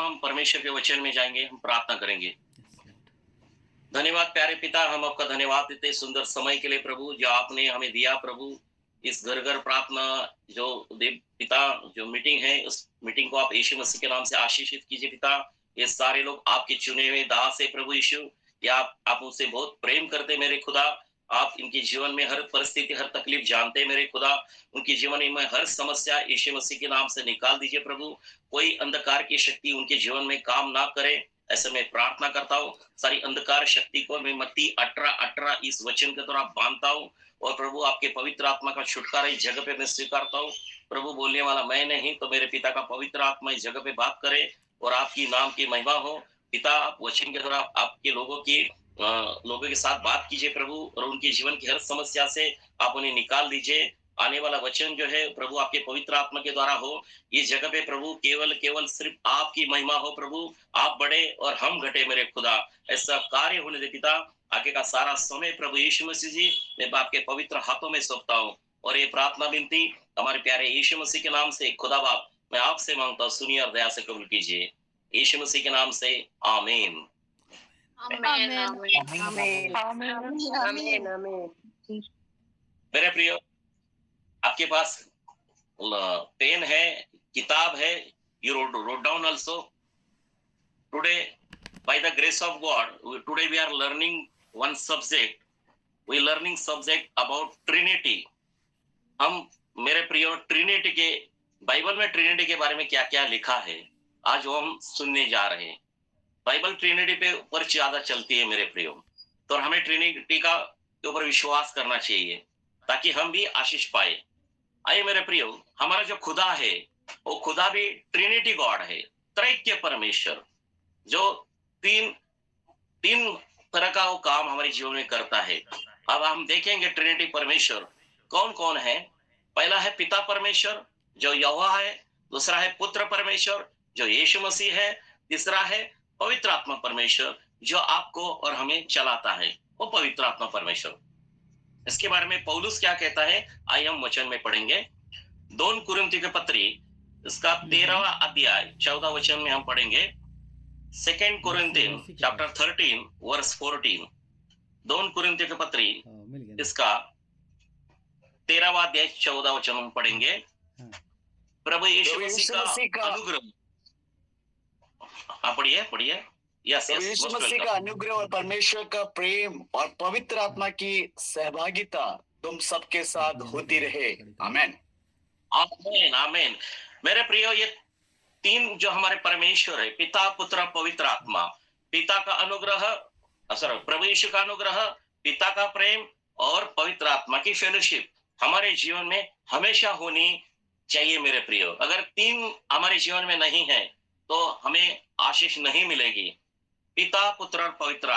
हम परमेश्वर के वचन में जाएंगे, हम प्रार्थना करेंगे। धन्यवाद प्यारे पिता, हम आपका धन्यवाद देते सुंदर समय के लिए प्रभु, जो आपने हमें दिया प्रभु। इस घर घर प्रार्थना जो देव पिता जो मीटिंग है, उस मीटिंग को आप यीशु मसीह के नाम से आशीषित कीजिए पिता। ये सारे लोग आपके चुने हुए दास है प्रभु यीशु, या आप उनसे बहुत प्रेम करते मेरे खुदा। आप इनके जीवन में हर परिस्थिति, हर तकलीफ जानते हैं मेरे खुदा। उनके जीवन में हर समस्या यीशु मसीह के नाम से निकाल दीजिए प्रभु। कोई अंधकार की शक्ति उनके जीवन में काम ना करे, ऐसे में प्रार्थना करता हूँ। सारी अंधकार शक्ति को मैं मत्ती 18:18 इस वचन के द्वारा बांधता हूँ। और प्रभु आपके पवित्र आत्मा का छुटकारा इस जगह पे मैं स्वीकारता हूँ। प्रभु बोलने वाला मैं नहीं, तो मेरे पिता का पवित्र आत्मा इस जगह पे बात करे और आपकी नाम की महिमा हो। पिता, आप वचन के द्वारा आपके लोगों के साथ बात कीजिए प्रभु, और उनके जीवन की हर समस्या से आप उन्हें निकाल दीजिए। आने वाला वचन जो है प्रभु आपके पवित्र आत्मा के द्वारा हो। इस जगह पे प्रभु केवल सिर्फ आपकी महिमा हो प्रभु। आप बढ़े और हम घटे मेरे खुदा, ऐसा कार्य होने दे पिता। आगे का सारा समय प्रभु यीशु मसीह जी मैं आपके पवित्र हाथों में सौंपता हूँ। और ये प्रार्थना विनती हमारे प्यारे यीशु मसीह के नाम से खुदा बाप मैं आपसे मांगता हूँ, सुनिए और दया से कबूल कीजिए। यीशु मसीह के नाम से आमीन। मेरे प्रियो, आपके पास पेन है, किताब है, you wrote down also. Today, by the grace of God, today we are learning one subject. We learning subject about Trinity. हम मेरे प्रियो ट्रिनिटी के बाइबल में ट्रिनिटी के बारे में क्या क्या लिखा है, आज वो हम सुनने जा रहे हैं। बाइबल ट्रिनिटी पे ऊपर ज्यादा चलती है मेरे प्रियो, तो हमें ट्रिनिटी का के ऊपर विश्वास करना चाहिए ताकि हम भी आशीष पाए। आइए मेरे प्रियो, हमारा जो खुदा है वो खुदा भी ट्रिनिटी गॉड है, त्रैक्य परमेश्वर, जो तीन तरह का वो काम हमारे जीवन में करता है। अब हम देखेंगे ट्रिनिटी परमेश्वर कौन कौन है। पहला है पिता परमेश्वर जो यहोवा है, दूसरा है पुत्र परमेश्वर जो यीशु मसीह है, तीसरा है पवित्र आत्मा परमेश्वर जो आपको और हमें चलाता है, वो पवित्र आत्मा परमेश्वर। इसके बारे में पौलुस क्या कहता है, आइए हम वचन में पढ़ेंगे। 2 कुरिन्थियों के पत्री इसका 13वां अध्याय 14 वचन में हम पढ़ेंगे। 2 कुरिन्थियों चैप्टर 13 वर्स 14। 2 कुरिन्थियों के पत्री इसका 13वां अध्याय 14 वचन हम पढ़ेंगे। प्रभु यीशु मसीह का अनुग्रह, पढ़िए। यीशु मसीह का अनुग्रह और परमेश्वर का प्रेम और पवित्र आत्मा की सहभागिता तुम सबके साथ होती रहे। आमीन आमीन आमीन। मेरे प्रियो, ये तीन जो हमारे परमेश्वर है, पिता पुत्र पवित्र आत्मा, पिता का अनुग्रह, प्रभु यीशु का अनुग्रह, पिता का प्रेम और पवित्र आत्मा की फेलोशिप हमारे जीवन में हमेशा होनी चाहिए मेरे प्रियो। अगर तीन हमारे जीवन में नहीं है तो हमें आशीष नहीं मिलेगी। पिता पुत्र और पवित्र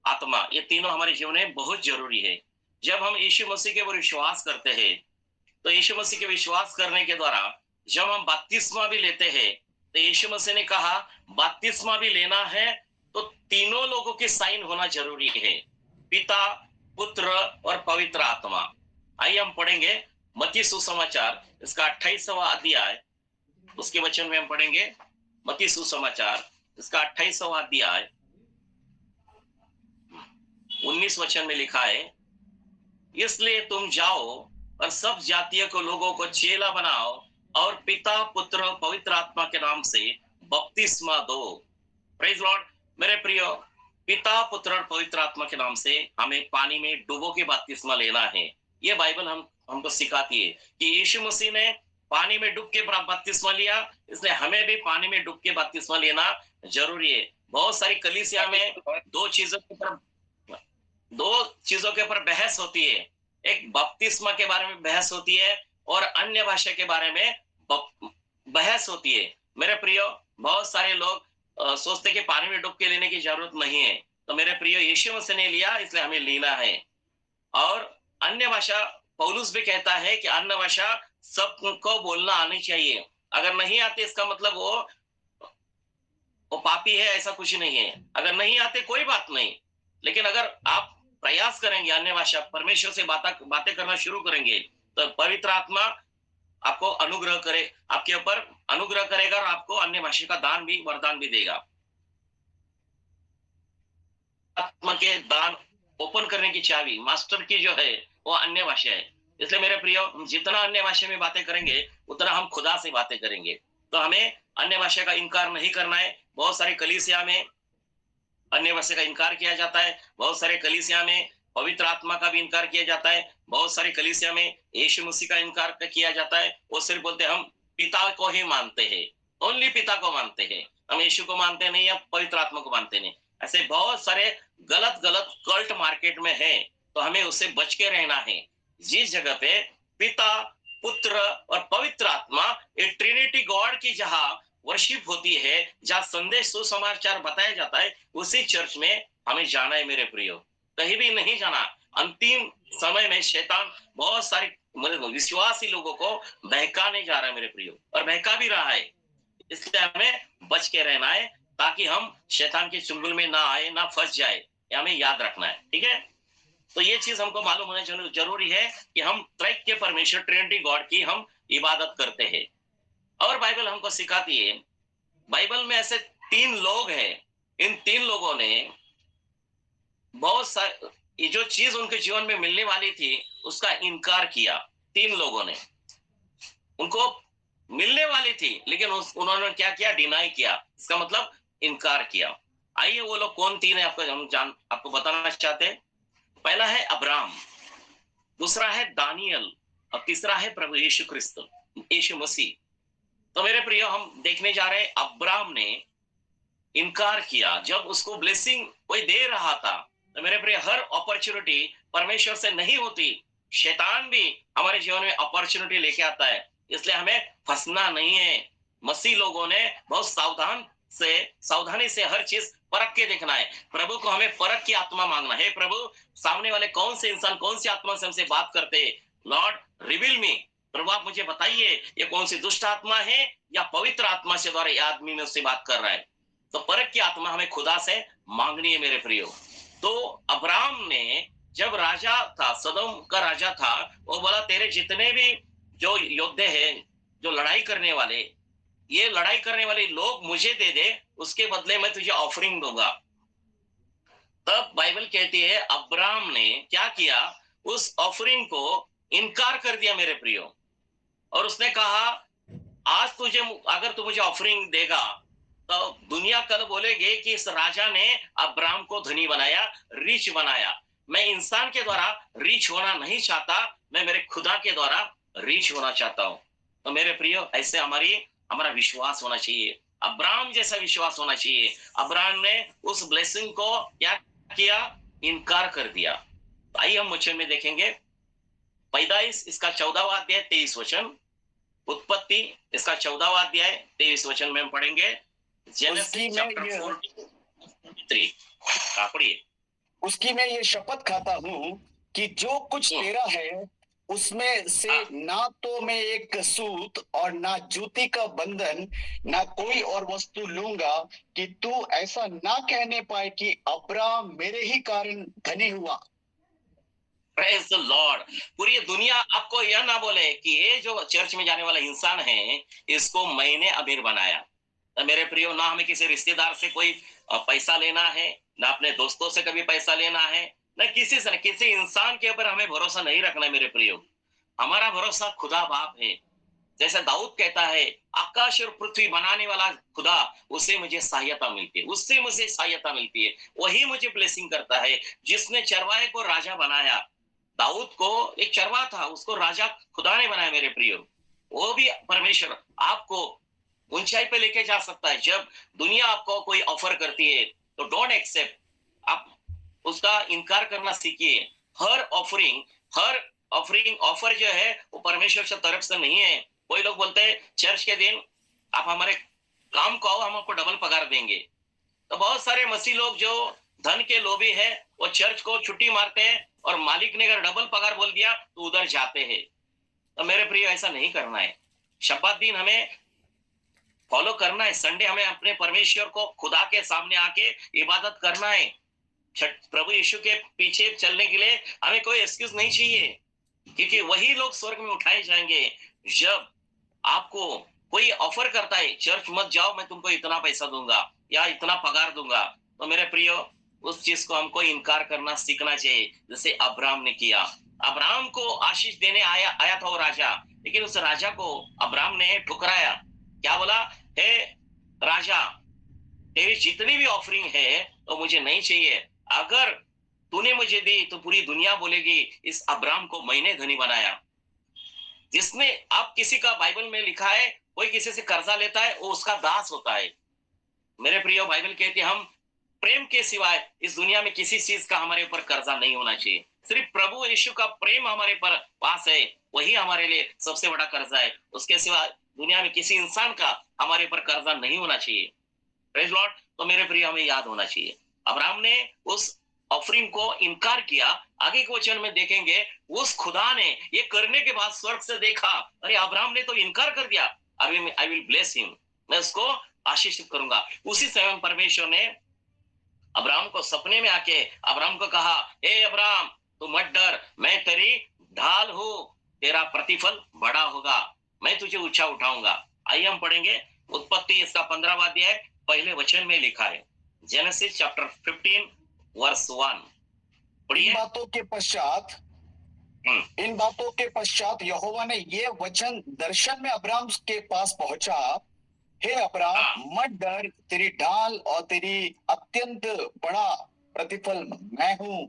आत्मा, ये तीनों हमारे जीवन में बहुत जरूरी है। जब हम यीशु मसीह के ऊपर विश्वास करते हैं तो यीशु मसीह के विश्वास करने के द्वारा जब हम बपतिस्मा भी लेते हैं तो यीशु मसीह ने कहा बपतिस्मा भी लेना है तो तीनों लोगों के साइन होना जरूरी है, पिता पुत्र और पवित्र आत्मा। आइए हम पढ़ेंगे मत्ती सुसमाचार इसका 28वां अध्याय, उसके वचन में हम पढ़ेंगे। मत्ती सुसमाचार इसका 28वां अध्याय 19 वचन में लिखा है, इसलिए तुम जाओ और सब जातियों को लोगों को चेला बनाओ और पिता पुत्र पवित्र आत्मा के नाम से बपतिस्मा दो। Praise Lord. मेरे प्रियो, पिता पुत्र और पवित्र आत्मा के नाम से हमें पानी में डुबो के बपतिस्मा लेना है। ये बाइबल हमको सिखाती है कि यीशु मसीह ने पानी में डूब के बपतिस्मा लिया, इसलिए हमें भी पानी में डूब के बपतिस्मा लेना जरूरी है। बहुत सारी कलीसिया में दो चीजों के ऊपर बहस होती है। एक बपतिस्मा के बारे में बहस होती है और अन्य भाषा के बारे में बहस होती है। मेरे प्रियो, बहुत सारे लोग सोचते कि पानी में डुबके लेने की जरूरत नहीं है, तो मेरे प्रियो यीशु मसीह ने लिया इसलिए हमें लेना है। और अन्य भाषा, पौलुस भी कहता है कि अन्य भाषा सबको बोलना आनी चाहिए। अगर नहीं आते इसका मतलब वो पापी है, ऐसा कुछ नहीं है। अगर नहीं आते कोई बात नहीं, लेकिन अगर आप प्रयास करेंगे, अन्य भाषा परमेश्वर से बातें करना शुरू करेंगे तो पवित्र आत्मा आपको अनुग्रह करे, आपके ऊपर अनुग्रह करेगा और आपको अन्य भाषा का दान भी, वरदान भी देगा। आत्मा के दान ओपन करने की चाबी मास्टर की जो है वो अन्य भाषा है। इसलिए मेरे प्रियो, हम जितना अन्य भाषा में बातें करेंगे उतना हम खुदा से बातें करेंगे। तो हमें अन्य भाषा का इनकार नहीं करना है। बहुत सारे कलीसिया में अन्य भाषा का इनकार किया जाता है, बहुत सारे कलीसिया में पवित्र आत्मा का भी इनकार किया जाता है, बहुत सारे कलीसिया में यीशु मसीह का इनकार किया जाता है। वो सिर्फ बोलते हैं हम पिता को ही मानते हैं, ओनली पिता को मानते हैं, हम यीशु को मानते नहीं या पवित्र आत्मा को मानते नहीं। ऐसे बहुत सारे गलत गलत कल्ट मार्केट में है, तो हमें उससे बच के रहना है। जिस जगह पे पिता, पुत्र और पवित्र आत्मा, ये ट्रिनिटी गॉड की जहां वर्शिप होती है, जहां संदेश सुसमाचार बताया जाता है, उसी चर्च में हमें जाना है मेरे प्रियो, कहीं भी नहीं जाना। अंतिम समय में शैतान बहुत सारे विश्वासी लोगों को बहकाने जा रहा है मेरे प्रियो, और बहका भी रहा है। इसलिए हमें बच के रहना है ताकि हम शैतान के चुंगल में ना आए, ना फंस जाए, ये हमें याद रखना है। ठीक है, तो ये चीज हमको मालूम होना जरूरी है कि हम त्रैक्य परमेश्वर ट्रिनिटी गॉड की हम इबादत करते हैं। और बाइबल हमको सिखाती है, बाइबल में ऐसे 3 लोग हैं, इन 3 लोगों ने बहुत सारे, ये जो चीज उनके जीवन में मिलने वाली थी उसका इनकार किया। 3 लोगों ने, उनको मिलने वाली थी लेकिन उन्होंने क्या किया, डिनाई किया, इसका मतलब इनकार किया। आइए वो लोग कौन 3 है आपको बताना चाहते हैं। पहला है अब्राहम, दूसरा है दानियल, और तीसरा है प्रभु यीशु क्रिस्त, यीशु मसीह। तो मेरे प्रियो, हम देखने जा रहे हैं अब्राहम ने इनकार किया जब उसको ब्लेसिंग कोई दे रहा था। तो मेरे प्रिय, हर अपॉर्चुनिटी परमेश्वर से नहीं होती, शैतान भी हमारे जीवन में अपॉर्चुनिटी लेके आता है, इसलिए हमें फंसना नहीं है। मसीह लोगों ने बहुत सावधानी से हर चीज परख के देखना है। प्रभु को हमें परख की आत्मा मांगना है। प्रभु, सामने वाले कौन से इंसान कौन सी आत्मा से हमसे बात करते हैं, लॉर्ड रिवील मी, प्रभु आप मुझे बताइए ये कौन सी दुष्ट आत्मा है या पवित्र आत्मा से द्वारा ये आदमी में उससे बात कर रहा है। तो परख की आत्मा हमें खुदा से मांगनी है मेरे प्रियो। तो अब्राहम ने जब राजा था, सदोम का राजा था, वो बोला तेरे जितने भी जो योद्धे हैं, जो लड़ाई करने वाले, ये लड़ाई करने वाले लोग मुझे दे दे, उसके बदले मैं तुझे ऑफरिंग दूंगा। तब बाइबल कहती है अब्राहम ने क्या किया, उस ऑफरिंग को इनकार कर दिया मेरे प्रियो, और उसने कहा आज तुझे, अगर तू मुझे ऑफरिंग देगा तो दुनिया कल बोलेगी कि इस राजा ने अब्राहम को धनी बनाया, रिच बनाया। मैं इंसान के द्वारा रिच होना नहीं चाहता, मैं मेरे खुदा के द्वारा रिच होना चाहता हूं। तो मेरे प्रियो, ऐसे हमारा विश्वास होना चाहिए, अब्राहम जैसा विश्वास होना चाहिए। अब्राहम ने उस ब्लेसिंग को क्या किया, इनकार कर दिया। तो आइए हम वचन में देखेंगे, पैदाइश इसका 14वां अध्याय 23 वचन, उत्पत्ति इसका 14वां अध्याय 23 वचन में हम पढ़ेंगे। उसकी मैं ये शपथ खाता हूँ कि जो कुछ तेरा है उसमें से ना तो मैं एक सूत और ना जूती का बंधन ना कोई और वस्तु लूंगा, कि तू ऐसा ना कहने पाए कि अब्राहम मेरे ही कारण धनी हुआ। Praise the Lord। पूरी दुनिया आपको यह ना बोले कि ये जो चर्च में जाने वाला इंसान है इसको मैंने अमीर बनाया। तो मेरे प्रियो, ना हमें किसी रिश्तेदार से कोई पैसा लेना है, ना अपने दोस्तों से कभी पैसा लेना है, ना किसी से, किसी इंसान के ऊपर हमें भरोसा नहीं रखना है मेरे प्रियो। हमारा भरोसा खुदा बाप है। जैसे दाऊद कहता है, आकाश और पृथ्वी बनाने वाला खुदा, उससे मुझे सहायता मिलती है, उससे मुझे सहायता मिलती है, वही मुझे ब्लेसिंग करता है। जिसने चरवाहे को राजा बनाया, दाऊद को एक चरवाहा था, उसको राजा खुदा ने बनाया मेरे प्रियो। वो भी परमेश्वर आपको ऊंचाई पे लेके जा सकता है। जब दुनिया आपको कोई ऑफर करती है तो डोंट एक्सेप्ट, आप उसका इनकार करना सीखिए। हर ऑफर जो है वो परमेश्वर की तरफ से नहीं है। कोई लोग बोलते हैं चर्च के दिन आप हमारे काम को आओ, हम आपको डबल पगार देंगे। तो बहुत सारे मसीह लोग जो धन के लोभी है, वो चर्च को छुट्टी मारते हैं, और मालिक ने अगर डबल पगार बोल दिया तो उधर जाते हैं। तो मेरे प्रिय, ऐसा नहीं करना है। शब्बात दिन हमें फॉलो करना है। संडे हमें अपने परमेश्वर को खुदा के सामने आके इबादत करना है। प्रभु यीशु के पीछे चलने के लिए हमें कोई एक्सक्यूज नहीं चाहिए, क्योंकि वही लोग स्वर्ग में उठाए जाएंगे जब आपको कोई ऑफर करता है, चर्च मत जाओ, मैं तुमको इतना पैसा दूंगा या इतना पगार दूंगा, तो मेरे प्रियो उस चीज को हमको इनकार करना सीखना चाहिए, जैसे अब्राहम ने किया। अब्राहम को आशीष देने आया आया था वो राजा, लेकिन उस राजा को अब्राहम ने ठुकराया। क्या बोला? हे राजा, तेरी जितनी भी ऑफरिंग है तो मुझे नहीं चाहिए। अगर तूने मुझे दी तो पूरी दुनिया बोलेगी इस अब्राहम को मैंने धनी बनाया। जिसने, आप किसी का बाइबल में लिखा है, कोई किसी से कर्जा लेता है वो उसका दास होता है। मेरे प्रियो, बाइबल कहती है हम प्रेम के सिवाय इस दुनिया में किसी चीज का हमारे ऊपर कर्जा नहीं होना चाहिए। सिर्फ प्रभु यीशु का प्रेम हमारे पर पास है, वही हमारे लिए सबसे बड़ा कर्जा है। उसके सिवा दुनिया में किसी इंसान का हमारे ऊपर कर्जा नहीं होना चाहिए। Praise Lord. तो मेरे प्रिय, हमें याद होना चाहिए अब्राहम ने उस ऑफरिंग को इनकार किया। आगे के वचन में देखेंगे उस खुदा ने ये करने के बाद स्वर्ग से देखा, अरे अब्राहम ने तो इनकार कर दिया, आई विल ब्लेस हिम, मैं उसको आशीषित करूंगा। उसी समय परमेश्वर ने अब्राहम को सपने में आके अब्राहम को कहा, हे अब्राहम तू मत डर, मैं तेरी ढाल हूं, तेरा प्रतिफल बड़ा होगा, मैं तुझे ऊंचा उठाऊंगा। आइए हम पढ़ेंगे उत्पत्ति इसका 15वां अध्याय पहले वचन में लिखा है, जेनेसिस चैप्टर 15 वर्स 1। पढ़िए। इन बातों के पश्चात यहोवा ने ये वचन दर्शन में अब्राहम के पास पहुंचा, हे अब्राहम मत डर, तेरी ढाल और तेरी अत्यंत बड़ा प्रतिफल मैं हूं।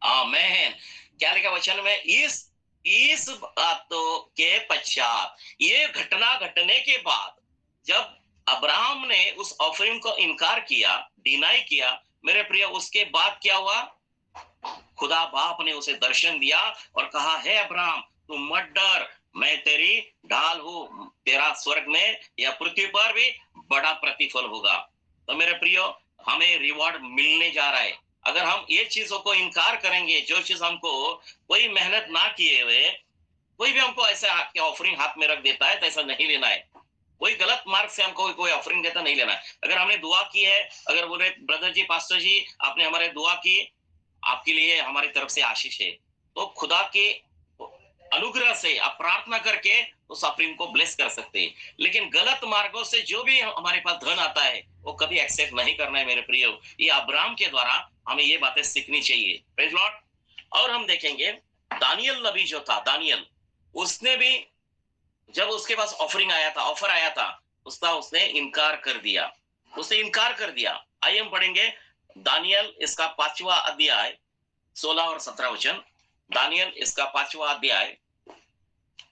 आमीन। क्या लिखा वचन में? इस बातों के पश्चात, ये घटना घटने के बाद, जब अब्राहम ने उस ऑफरिंग को इनकार किया, डिनाई किया, मेरे प्रिय, उसके बाद क्या हुआ? खुदा बाप ने उसे दर्शन दिया और कहा, हे अब्राहम तू मत डर, मैं तेरी ढाल हूं, तेरा स्वर्ग में या पृथ्वी पर भी बड़ा प्रतिफल होगा। तो मेरे प्रियो, हमें रिवॉर्ड मिलने जा रहा है। अगर हम ये चीजों को इनकार करेंगे, जो चीज हमको कोई मेहनत ना किए हुए, कोई भी हमको ऐसा ऑफरिंग हाथ में रख देता है तो ऐसा नहीं लेना है। कोई गलत मार्ग से हमको कोई ऑफरिंग देता नहीं लेना है। अगर हमने दुआ की है, अगर बोले ब्रदर जी, पास्टर जी, आपने हमारे दुआ की, आपके लिए हमारी तरफ से आशीष है, तो खुदा के अनुग्रह से आप प्रार्थना करके उस ऑफरिंग को ब्लेस कर सकते हैं। लेकिन गलत मार्गों से जो भी हमारे पास धन आता है वो कभी एक्सेप्ट नहीं करना है मेरे प्रियो। ये अब्राहम के द्वारा हमें ये बातें सीखनी चाहिए। Praise Lord. और हम देखेंगे दानियल नबी जो था, दानियल, उसने भी जब उसके पास ऑफरिंग आया था, ऑफर आया था, उसने इनकार कर दिया, उसने इनकार कर दिया। आइए हम पढ़ेंगे दानियल इसका 5वां अध्याय 16 और 17 वचन। दानियल इसका 5वां अध्याय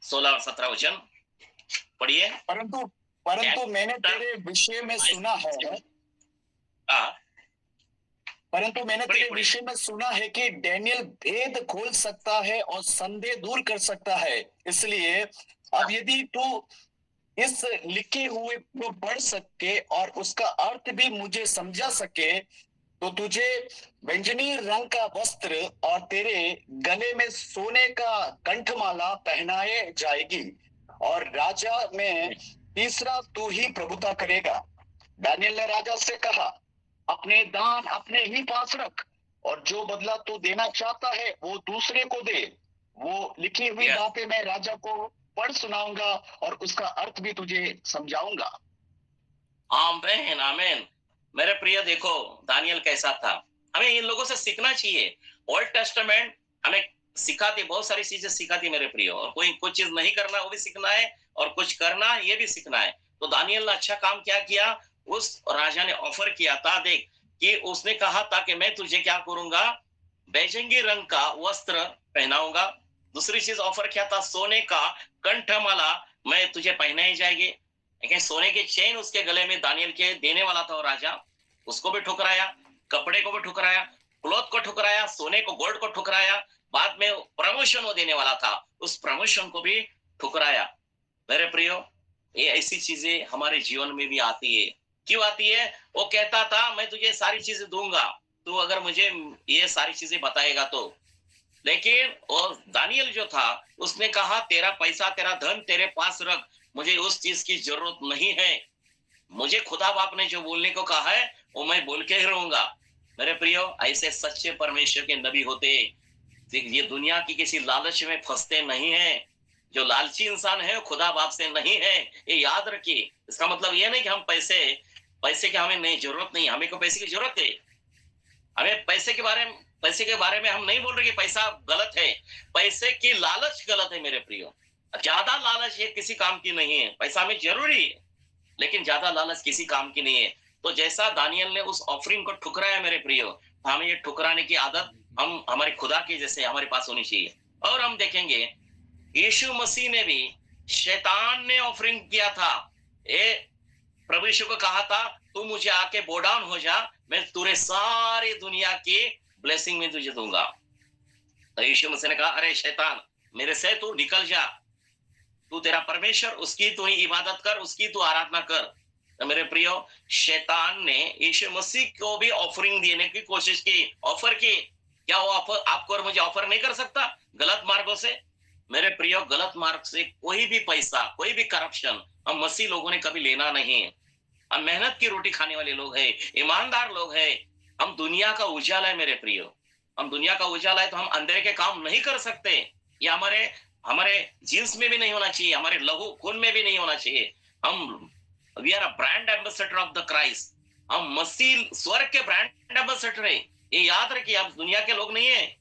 16 और 17 वचन पढ़िए। परंतु मैंने तेरे विषय में सुना है, कि डैनियल भेद खोल सकता है और संदेह दूर कर सकता है। इसलिए अब यदि तू इस लिखे हुए को पढ़ सके और उसका अर्थ भी मुझे समझा सके, तो तुझे बैंगनी रंग का वस्त्र और तेरे गले में सोने का कंठमाला पहनाए जाएगी, और राजा में तीसरा तू ही प्रभुता करेगा। दानियल ने राजा से कहा, अपने दान अपने ही पास रख, और जो बदला तू देना चाहता है वो दूसरे को दे। वो लिखी हुई बातें मैं राजा को पढ़ सुनाऊंगा और उसका अर्थ भी तुझे समझाऊंगा। आमीन, आमीन। मेरे प्रिय, देखो दानियल कैसा था, हमें इन लोगों से सीखना चाहिए। ओल्ड टेस्टामेंट हमें सिखाती, बहुत सारी चीजें सिखाती मेरे प्रिय, और कोई कुछ चीज नहीं करना वो भी सीखना है, और कुछ करना ये भी सीखना है। तो दानियल ने अच्छा काम क्या किया, उस राजा ने ऑफर किया था, देख कि उसने कहा था कि मैं तुझे क्या करूंगा, बैजंगी रंग का वस्त्र पहनाऊंगा। दूसरी चीज ऑफर किया था, सोने का कंठमाला मैं तुझे पहनाई जाएगी। लेकिन सोने के चेन उसके गले में दानियल के देने वाला था वो राजा, उसको भी ठुकराया, कपड़े को भी ठुकराया, क्लॉथ को ठुकराया, सोने को, गोल्ड को ठुकराया। बाद में प्रमोशन वो देने वाला था, उस प्रमोशन को भी ठुकराया। मेरे प्रियो, ये ऐसी चीजें हमारे जीवन में भी आती है। क्यों आती है? वो कहता था मैं तुझे सारी चीजें दूंगा, तू अगर मुझे ये सारी चीजें बताएगा तो। लेकिन वो दानियल जो था, उसने कहा तेरा पैसा, तेरा धन तेरे पास रख, मुझे उस चीज की जरूरत नहीं है। मुझे खुदा बाप ने जो बोलने को कहा है वो मैं बोल के ही रहूंगा। मेरे प्रियो, ऐसे सच्चे परमेश्वर के नबी होते, ये दुनिया की किसी लालच में फंसते नहीं है। जो लालची इंसान है खुदा बाप से नहीं है, ये याद रखिए। इसका मतलब ये नहीं कि हम पैसे की हमें नहीं जरूरत नहीं, हमें को पैसे की जरूरत है। हमें पैसे के बारे में हम नहीं बोल रहे कि पैसा गलत है, पैसे की लालच गलत है मेरे प्रियो। ज्यादा लालच ये किसी काम की नहीं है। पैसा हमें जरूरी है, लेकिन ज्यादा लालच किसी काम की नहीं है। तो जैसा दानियल ने उस ऑफरिंग को ठुकराया मेरे प्रियो, तो हमें ये ठुकराने की आदत हम हमारे खुदा की जैसे हमारे पास होनी चाहिए। और हम देखेंगे यीशु मसीह ने भी, शैतान ने ऑफरिंग किया था। प्रभु यीशु को कहा था तू मुझे आके बो डाउन हो जा, मैं तुरे सारी दुनिया की ब्लेसिंग में तुझे दूंगा। तो यीशु मसीह ने कहा अरे शैतान मेरे से तू निकल जा, तू तेरा परमेश्वर उसकी तू ही इबादत कर, उसकी तू आराधना कर। तो मेरे प्रियो, शैतान ने यीशु मसीह को भी ऑफरिंग देने की कोशिश की, ऑफर की। क्या वो ऑफर आपको और मुझे ऑफर नहीं कर सकता गलत मार्गों से? मेरे प्रियो, गलत मार्ग से कोई भी पैसा, कोई भी करप्शन हम मसीह लोगों ने कभी लेना नहीं है। हम मेहनत की रोटी खाने वाले लोग हैं, ईमानदार लोग हैं। हम दुनिया का उजाला है मेरे प्रियो, हम दुनिया का उजाला है, तो हम अंधेरे के काम नहीं कर सकते। ये हमारे जीन्स में भी नहीं होना चाहिए, हमारे लहू खून में भी नहीं होना चाहिए। We are a brand ambassador of the Christ. हम मसीह स्वर्ग के ब्रांड एम्बेसडर है। ये याद रखिए, आप दुनिया के लोग नहीं है,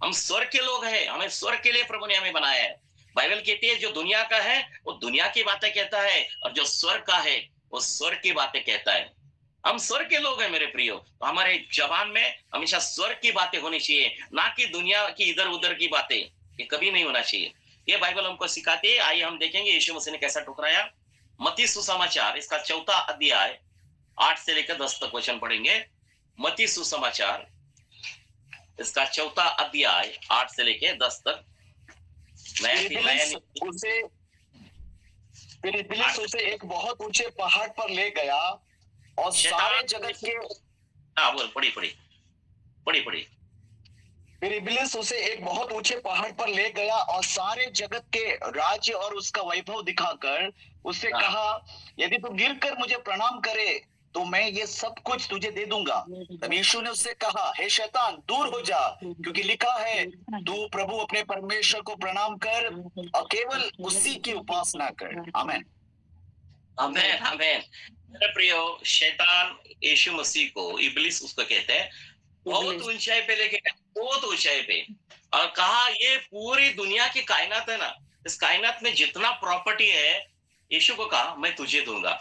हम स्वर्ग के लोग हैं। हमें स्वर्ग के लिए प्रभु ने हमें बनाया है। बाइबल कहती है जो दुनिया का है वो दुनिया की बातें कहता है, और जो स्वर्ग का है वो स्वर्ग की बातें कहता है। हम स्वर्ग के लोग हैं मेरे प्रियो, तो हमारे जबान में हमेशा स्वर्ग की बातें होनी चाहिए, ना कि दुनिया की इधर उधर की बातें। ये कभी नहीं होना चाहिए। ये बाइबल हमको सिखाती है। आइए हम देखेंगे यीशु मसीह ने कैसा ठुकराया। मत्ती सुसमाचार इसका 4 अध्याय 8 से लेकर 10 तक वचन पढ़ेंगे। मत्ती सुसमाचार इसका 4 अध्याय 8 से लेकर 10 तक। उसे एक बहुत ऊंचे पहाड़ पर ले गया और सारे जगत के पढ़ी। फिर इब्लिस उसे एक बहुत ऊंचे पहाड़ पर ले गया और सारे जगत के राज्य और उसका वैभव दिखाकर उससे कहा यदि तू गिरकर मुझे प्रणाम करे तो मैं ये सब कुछ तुझे दे दूंगा। तब यीशु ने उससे कहा हे शैतान दूर हो जा, क्योंकि लिखा है तू प्रभु अपने परमेश्वर को प्रणाम कर और केवल उसी की उपासना कर। आमीन आमीन आमीन। मेरे प्रियो, शैतान यीशु मसीह को, इब्लिस उसको कहते हैं, बहुत ऊंचाई पे लेके, बहुत ऊंचाई पे, और कहा ये पूरी दुनिया की कायनात है ना, इस कायनात में जितना प्रॉपर्टी है यीशु को कहा मैं तुझे दूंगा।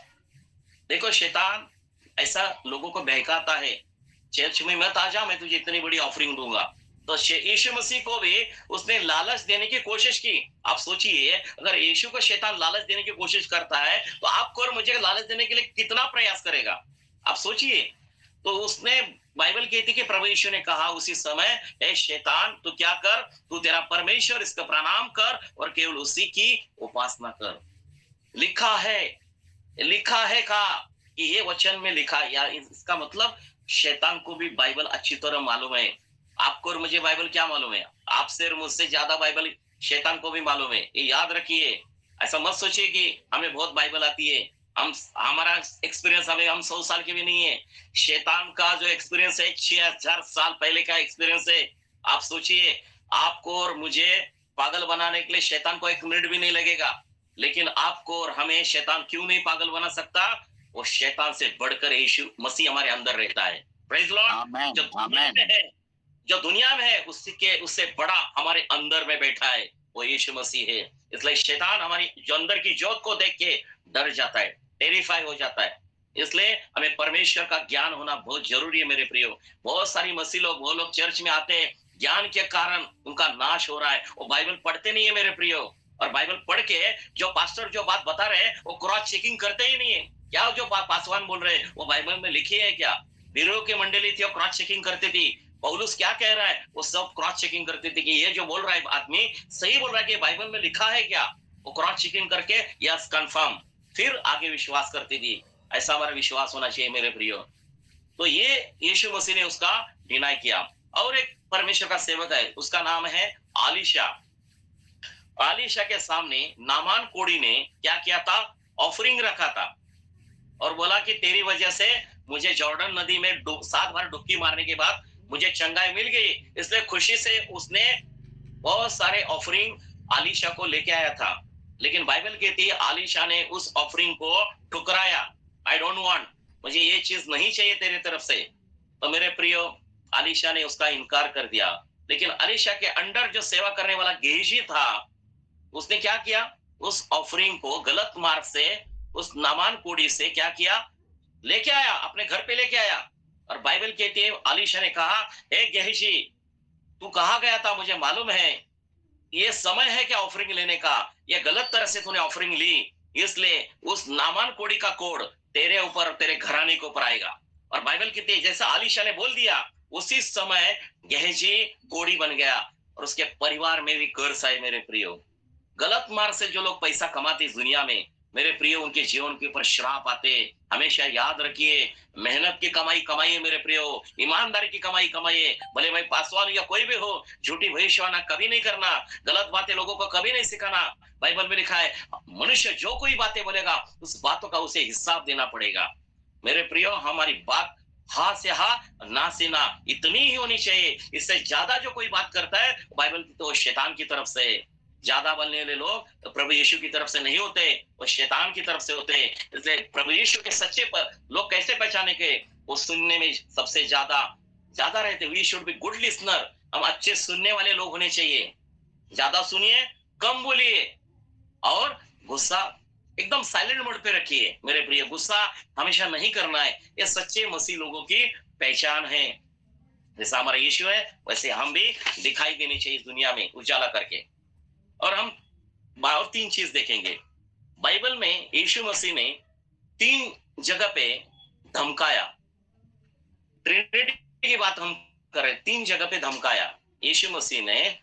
देखो शैतान ऐसा लोगों को बहकाता है, चर्च में मत आ जा, मैं तुझे इतनी बड़ी ऑफरिंग दूंगा। तो यीशु मसीह को भी उसने लालच देने की कोशिश की। आप सोचिए, अगर यीशु को शैतान लालच देने की कोशिश करता है तो आपको और मुझे लालच देने के लिए कितना प्रयास करेगा, आप सोचिए। तो उसने, बाइबल कहती कि प्रभु यीशु ने कहा उसी समय, ए शैतान तू क्या कर, तू तेरा परमेश्वर इसका प्रणाम कर और केवल उसी की उपासना कर। लिखा है कहा कि ये वचन में लिखा, या इसका मतलब शैतान को भी बाइबल अच्छी तरह मालूम है। आपको और मुझे बाइबल क्या मालूम है? आपसे और मुझसे ज्यादा बाइबल शैतान को भी मालूम है। ये याद रखिए। ऐसा मत सोचिए कि हमें बहुत बाइबल आती है, हमारा एक्सपीरियंस हम 100 साल के भी नहीं है। शैतान का जो एक्सपीरियंस है 6000 साल पहले का एक्सपीरियंस है। आप सोचिए, आपको और मुझे पागल बनाने के लिए शैतान को 1 मिनट भी नहीं लगेगा, लेकिन आपको और हमें शैतान क्यों नहीं पागल बना सकता? वो शैतान से बढ़कर यीशु मसीह हमारे अंदर रहता है। Praise Lord. जो दुनिया में है उससे बड़ा हमारे अंदर में बैठा है, वो यीशु मसीह है। इसलिए शैतान हमारी जो अंदर की ज्योत को देख के डर जाता है, टेरिफाई हो जाता है। इसलिए हमें परमेश्वर का ज्ञान होना बहुत जरूरी है मेरे प्रियो। बहुत सारी मसीह लोग, वो लोग चर्च में आते हैं, ज्ञान के कारण उनका नाश हो रहा है। वो बाइबल पढ़ते नहीं है मेरे प्रियो, और बाइबल पढ़ के जो पास्टर जो बात बता रहे हैं वो क्रॉस चेकिंग करते ही नहीं है। क्या जो पासवान बोल रहे हैं वो बाइबल में लिखी है क्या? बीरो की मंडली थी, वो क्रॉस चेकिंग करती थी। पौलुस क्या कह रहा है, वो सब क्रॉस चेकिंग करते थे कि ये जो बोल रहा है आदमी सही बोल रहा है कि बाइबल में लिखा है क्या। वो क्रॉस चेकिंग करके यस कंफर्म, फिर आगे विश्वास करती थी। ऐसा हमारा विश्वास होना चाहिए मेरे प्रियो। तो ये यीशु मसीह ने उसका डिनाई किया। और एक परमेश्वर का सेवक है, उसका नाम है आलीशा। आलीशा के सामने नामान कोड़ी ने क्या किया था? ऑफरिंग रखा था और बोला कि तेरी वजह से मुझे जॉर्डन नदी में 7 बार डुबकी मारने के बाद मुझे चंगाई मिल गई। इसलिए खुशी से उसने बहुत सारे ऑफरिंग आलीशा को लेके आया था। लेकिन बाइबल कहती है आलीशा ने उस ऑफरिंग को ठुकराया। आई डोंट वांट, मुझे ये चीज नहीं चाहिए तेरे तरफ से। तो मेरे प्रियो, आलीशा ने उसका इनकार कर दिया। लेकिन आलीशा के अंडर जो सेवा करने वाला गेहजी था, उसने क्या किया, उस ऑफरिंग को गलत मार्ग से, उस नामान कोड़ी से क्या किया, लेके आया, अपने घर पे लेके आया। और बाइबल कहती है आलीशा ने कहा, हे गेहजी, तू कहाँ गया था, मुझे मालूम है ये समय है क्या ऑफरिंग लेने का, ये गलत तरह से तूने ऑफरिंग ली, इसलिए उस नामान कोड़ी का कोड तेरे ऊपर, तेरे घराने के ऊपर आएगा। और बाइबल कहती है जैसा आलीशा ने बोल दिया, उसी समय गेहजी कोड़ी बन गया और उसके परिवार में भी कर्स आए। मेरे प्रियो, गलत मार्ग से जो लोग पैसा कमाते इस दुनिया में, मेरे प्रियो, उनके जीवन के ऊपर श्राप आते। हमेशा याद रखिए, मेहनत की कमाई कमाइए मेरे प्रियो, ईमानदारी की कमाई कमाइए। भले भाई पासवान या कोई भी हो, झूठी भविष्यवाणी कभी नहीं करना, गलत बातें लोगों को कभी नहीं सिखाना। बाइबल में लिखा है मनुष्य जो कोई बातें बोलेगा उस बातों का उसे हिसाब देना पड़ेगा। मेरे प्रियो, हमारी बात हाँ से हाँ, ना से ना, इतनी ही होनी चाहिए। इससे ज्यादा जो कोई बात करता है, बाइबल की तो शैतान की तरफ से। ज्यादा बोलने वाले लोग तो प्रभु यीशु की तरफ से नहीं होते, वो शैतान की तरफ से होते। इसलिए प्रभु यीशु के सच्चे पर लोग कैसे पहचाने के, वो सुनने में सबसे ज्यादा ज्यादा रहते। We should be good listener, हम अच्छे सुनने वाले लोग होने चाहिए। ज्यादा सुनिए, कम बोलिए, और गुस्सा एकदम साइलेंट मोड पे रखिए। मेरे प्रिय, गुस्सा हमेशा नहीं करना है। ये सच्चे मसीह लोगों की पहचान है। जैसा हमारा यीशु है, वैसे हम भी दिखाई देनी चाहिए दुनिया में उजाला करके। और हम और तीन चीज देखेंगे बाइबल में। यीशु मसीह ने तीन जगह पे धमकाया। ट्रिनिटी की बात हम करें, तीन जगह पे धमकाया। यीशु मसीह ने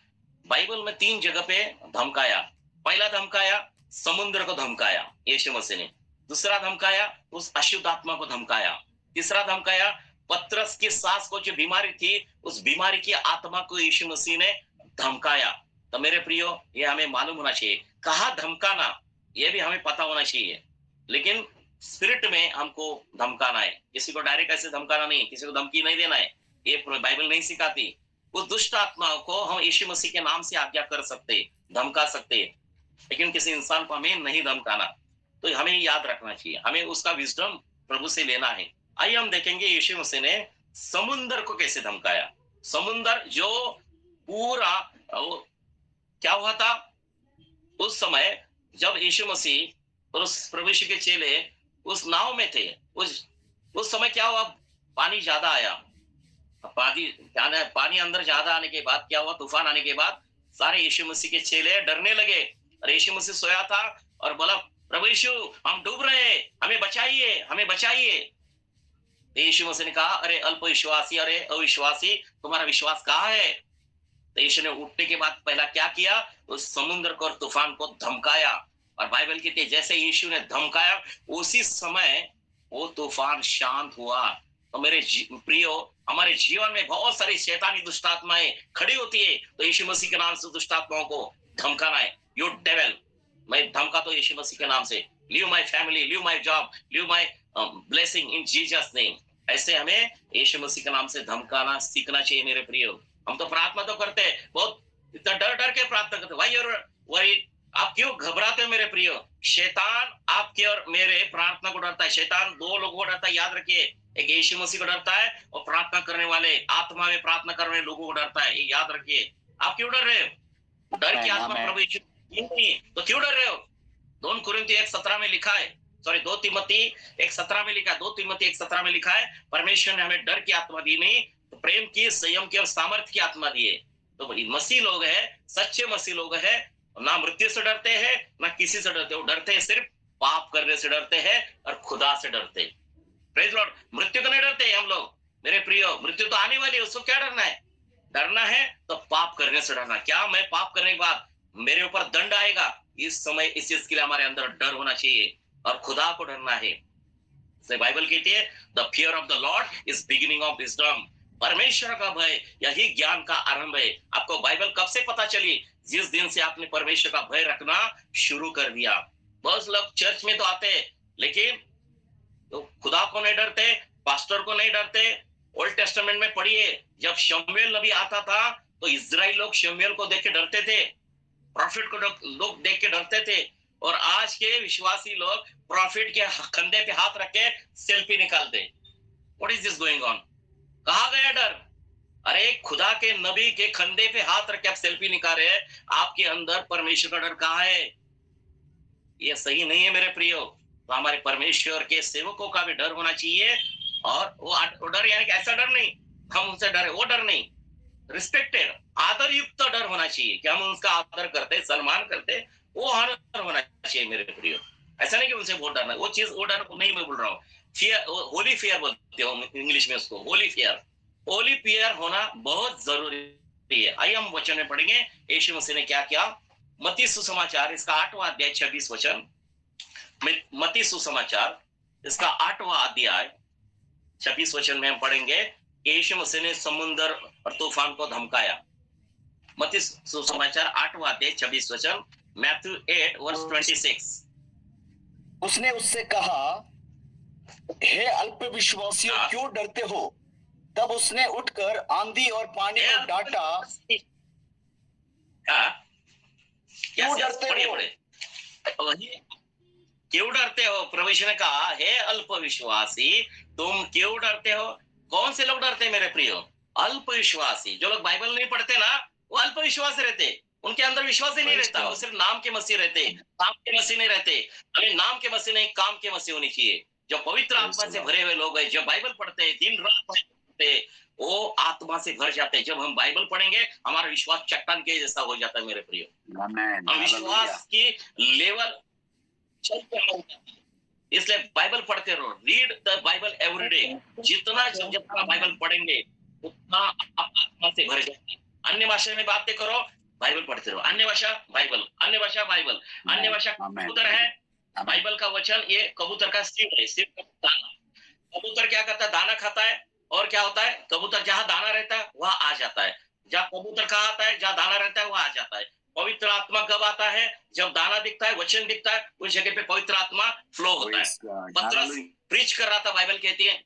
बाइबल में तीन जगह पे धमकाया। पहला धमकाया, समुद्र को धमकाया यीशु मसीह ने। दूसरा धमकाया, उस अशुद्ध आत्मा को धमकाया। तीसरा धमकाया, पतरस की सांस को जो बीमारी थी, उस बीमारी की आत्मा को यीशु मसीह ने धमकाया। तो मेरे प्रियो, ये हमें मालूम होना चाहिए, कहाँ धमकाना ये भी हमें पता होना चाहिए। लेकिन स्पिरिट में हमको धमकाना है, किसी को डायरेक्ट ऐसे धमकाना नहीं, किसी को धमकी नहीं देना है, ये बाइबल नहीं सिखाती। उस दुष्ट आत्माओं को हम यीशु मसीह के नाम से आज्ञा कर सकते, धमका सकते, लेकिन किसी इंसान को हमें नहीं धमकाना। तो हमें याद रखना चाहिए, हमें उसका विजडम प्रभु से लेना है। आइए हम देखेंगे यीशु मसीह ने समुद्र को कैसे धमकाया। समुद्र जो पूरा क्या हुआ था उस समय जब यीशु मसीह और उस प्रभु यीशु के चेले उस नाव में थे, उस समय क्या हुआ, पानी ज्यादा आया। पानी अंदर ज्यादा आने के बाद क्या हुआ, तूफान आने के बाद सारे यीशु मसीह के चेले डरने लगे। और यीशु मसीह सोया था और बोला, प्रभु यीशु हम डूब रहे हैं, हमें बचाइए, हमें बचाइए। यीशु मसीह ने कहा, अरे अल्प विश्वासी, अरे अविश्वासी, तुम्हारा विश्वास कहाँ है। तो यीशु ने उठने के बाद पहला क्या किया, उस समुद्र को और तूफान को धमकाया। और बाइबल कहती है जैसे यीशु ने धमकाया उसी समय वो तूफान शांत हुआ। तो मेरे प्रियो, हमारे जीवन में बहुत सारी शैतानी दुष्टात्माएं खड़ी होती है, तो यीशु मसीह के नाम से दुष्टात्माओं को धमकाना है। यू डेविल, मैं धमका तो यीशु मसीह के नाम से, leave my family, leave my job, leave my blessing in Jesus name. ऐसे हमें यीशु मसीह के नाम से धमकाना सीखना चाहिए। मेरे प्रियो, हम तो प्रार्थना तो करते हैं, बहुत इतना डर डर के प्रार्थना करते, व्हाई यू आर वरीड, आप क्यों घबराते हो मेरे प्रियो। शैतान आपके और मेरे प्रार्थना को डरता है। शैतान दो लोगों को डरता है, याद रखिए, एक यीशु मसीह को डरता है और प्रार्थना करने वाले, आत्मा में प्रार्थना करने वाले लोगों को डरता है। ये याद रखिए। आप क्यों डर रहे हो, डर की आत्मा प्रभु यीशु नहीं, तो क्यों डर रहे हो। 2 कुरिन्थियों 1:17 में लिखा है, सॉरी 2 तीमुथी 1:17 में लिखा है, 2 तीमुथी 1:17 में लिखा है, परमेश्वर ने हमें डर की आत्मा दी नहीं, तो प्रेम की, संयम की और सामर्थ्य की आत्मा दी है। तो मसीह लोग है, सच्चे मसीह लोग है, ना मृत्यु से डरते हैं ना किसी से डरते, वो डरते हैं सिर्फ पाप करने से डरते हैं और खुदा से डरते। Praise Lord. मृत्यु को नहीं डरते हम लोग मेरे प्रियो, मृत्यु तो आने वाली है, उसको क्या डरना है। डरना है तो पाप करने से डरना। क्या मैं पाप करने के बाद मेरे ऊपर दंड आएगा, इस समय इस चीज के लिए हमारे अंदर डर होना चाहिए और खुदा को डरना है। बाइबल कहती है the fear of the Lord is beginning of wisdom. परमेश्वर का भय यही ज्ञान का आरंभ है। आपको बाइबल कब से पता चली, जिस दिन से आपने परमेश्वर का भय रखना शुरू कर दिया। बहुत लोग चर्च में तो आते हैं लेकिन तो खुदा को नहीं डरते, पास्टर को नहीं डरते। ओल्ड टेस्टामेंट में पढ़िए, जब शमूएल नबी आता था तो इजराइल लोग शमूएल को देख के डरते थे, प्रॉफिट को लोग देख के डरते थे। और आज के विश्वासी लोग प्रॉफिट के कंधे पे हाथ रख के सेल्फी निकालते। What is this going on? कहाँ गया डर? अरे खुदा के नबी के कंधे पे हाथ रख के आप सेल्फी निकाल रहे हैं, आपके अंदर परमेश्वर का डर कहाँ है? ये सही नहीं है मेरे प्रियो। तो हमारे परमेश्वर के सेवकों का भी डर होना चाहिए, और वो डर यानी कि ऐसा डर नहीं हम उनसे डरे, वो डर नहीं, रिस्पेक्टेड आदर युक्त डर होना चाहिए कि हम उनका आदर करते, सम्मान करते, वो ऑनर होना चाहिए मेरे प्रियो। ऐसा नहीं कि उनसे बहुत डरना, वो चीज वो डर नहीं मैं बोल रहा हूँ। फियर, होली फियर बोलते हो इंग्लिश में उसको, होली फियर। होली फियर होना बहुत जरूरी है। आइए हम वचन में पढ़ेंगे यीशु मसीह ने क्या किया। मत्ती सुसमाचार इसका 8वां अध्याय 26 वचन। मत्ती सुसमाचार इसका 8वां अध्याय 26 वचन में हम पढ़ेंगे। यीशु मसीह ने समुद्र और तूफान को धमकाया। मत्ती सुसमाचार 8वां अध्याय 26 वचन, मैथ्यू 8 वर्स 26। उसने उससे कहा, हे अल्पविश्वासियों, क्यों डरते हो? तब उसने उठकर आंधी और पानी को डांटा। क्यों डरते हो? वही, क्यों डरते हो? परमेश्वर ने कहा, हे अल्पविश्वासी, तुम क्यों डरते हो? कौन से लोग डरते हैं मेरे प्रियो? अल्पविश्वासी। जो लोग बाइबल नहीं पढ़ते ना, वो अल्पविश्वासी रहते, उनके अंदर विश्वास ही नहीं रहता, वो सिर्फ नाम के मसीह रहते, काम के मसीह नहीं रहते। हमें नाम के मसीह नहीं, काम के मसीह होनी चाहिए। जो पवित्र आत्मा से भरे हुए लोग हैं, जो बाइबल पढ़ते हैं, दिन रात पढ़ते, वो आत्मा से भर जाते हैं। जब हम बाइबल पढ़ेंगे, हमारा विश्वास चट्टान के जैसा हो जाता है मेरे प्रियो। हम विश्वास की लेवल इसलिए बाइबल पढ़ते रहो, read the Bible every day. जितना बाइबल पढ़ेंगे उतना आप आत्मा से भर जाएंगे। अन्य भाषा में बातें करो, बाइबल पढ़ते रहो। अन्य भाषा बाइबल, अन्य भाषा बाइबल, अन्य भाषा कबूतर है, बाइबल का वचन ये कबूतर का सिर है, सिर का दाना। कबूतर क्या करता है? दाना खाता है, और क्या होता है? कबूतर जहां दाना रहता है वहां आ जाता है। जहां कबूतर कहाँ आता है? जहां दाना रहता है वहां आ जाता है। पवित्र आत्मा कब आता है? जब दाना दिखता है, वचन दिखता है, उस जगह पे पवित्र आत्मा फ्लो होता है। पतरस प्रीच कर रहा था, बाइबल कहती है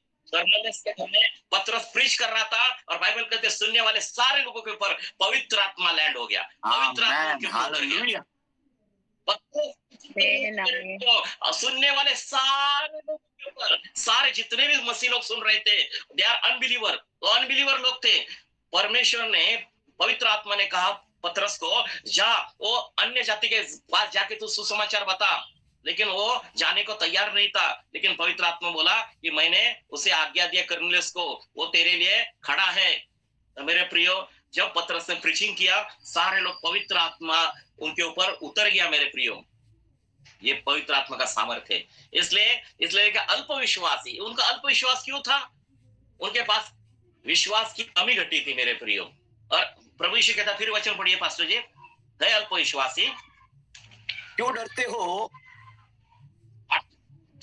पतरस प्रीच कर रहा था, और बाइबल कहते हैं सुनने वाले सारे लोगों के ऊपर पवित्र आत्मा लैंड हो गया। पवित्र आत्मा सुनने वाले सारे लोगों के ऊपर, सारे जितने भी मसीह लोग सुन रहे थे, दे आर अनबिलीवर, वो अनबिलीवर लोग थे। परमेश्वर ने, पवित्र आत्मा ने कहा पतरस को, जा वो अन्य जाति के पास जाके तू सुसमाचार बता। लेकिन वो जाने को तैयार नहीं था। लेकिन पवित्र आत्मा बोला कि मैंने उसे आज्ञा दिया कर्नेलियुस को, वो तेरे लिए खड़ा है। तो मेरे प्रियो, जब पतरस ने प्रीचिंग किया, सारे लोग पवित्र आत्मा उनके ऊपर उतर गया मेरे प्रियो। ये पवित्र आत्मा का सामर्थ्य है। इसलिए अल्पविश्वासी, उनका अल्पविश्वास क्यों था? उनके पास विश्वास की कमी घटी थी मेरे प्रियो। और प्रभु यीशु कहता, फिर वचन पढ़िए पास्टर जी, हे अल्पविश्वासी, क्यों डरते हो?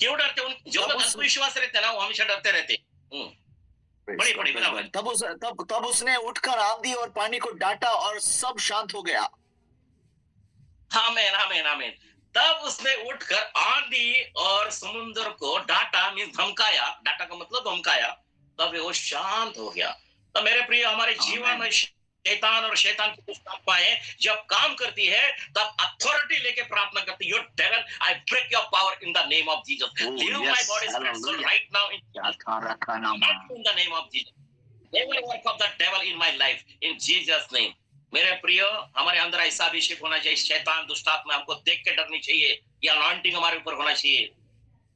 क्यों डरते? जो लोग अल्पविश्वास रहते ना, वो हमेशा डरते रहते। बड़ी तब उसने उठकर आंधी और पानी को डांटा और सब शांत हो गया। आमीन, आमीन, आमीन। तब उसने उठकर आंधी और समुद्र को डांटा, मीन धमकाया। डांटा का मतलब धमकाया। तब वो शांत हो गया। तो मेरे प्रिय, हमारे जीवन में शैतान और शैतान की कुछ आत्माएं जब काम करती है, तब अथॉरिटी लेके प्रार्थना करती है, your devil, I break your power in the name of Jesus. Leave my body spirit soul right now in the name of Jesus. Every work of the devil in my life in Jesus name. मेरे प्रियो, हमारे अंदर ऐसा अभिषेक होना चाहिए। शैतान दुष्टात्मा हमको देख के डरनी चाहिए। ये अनॉइंटिंग हमारे ऊपर होना चाहिए।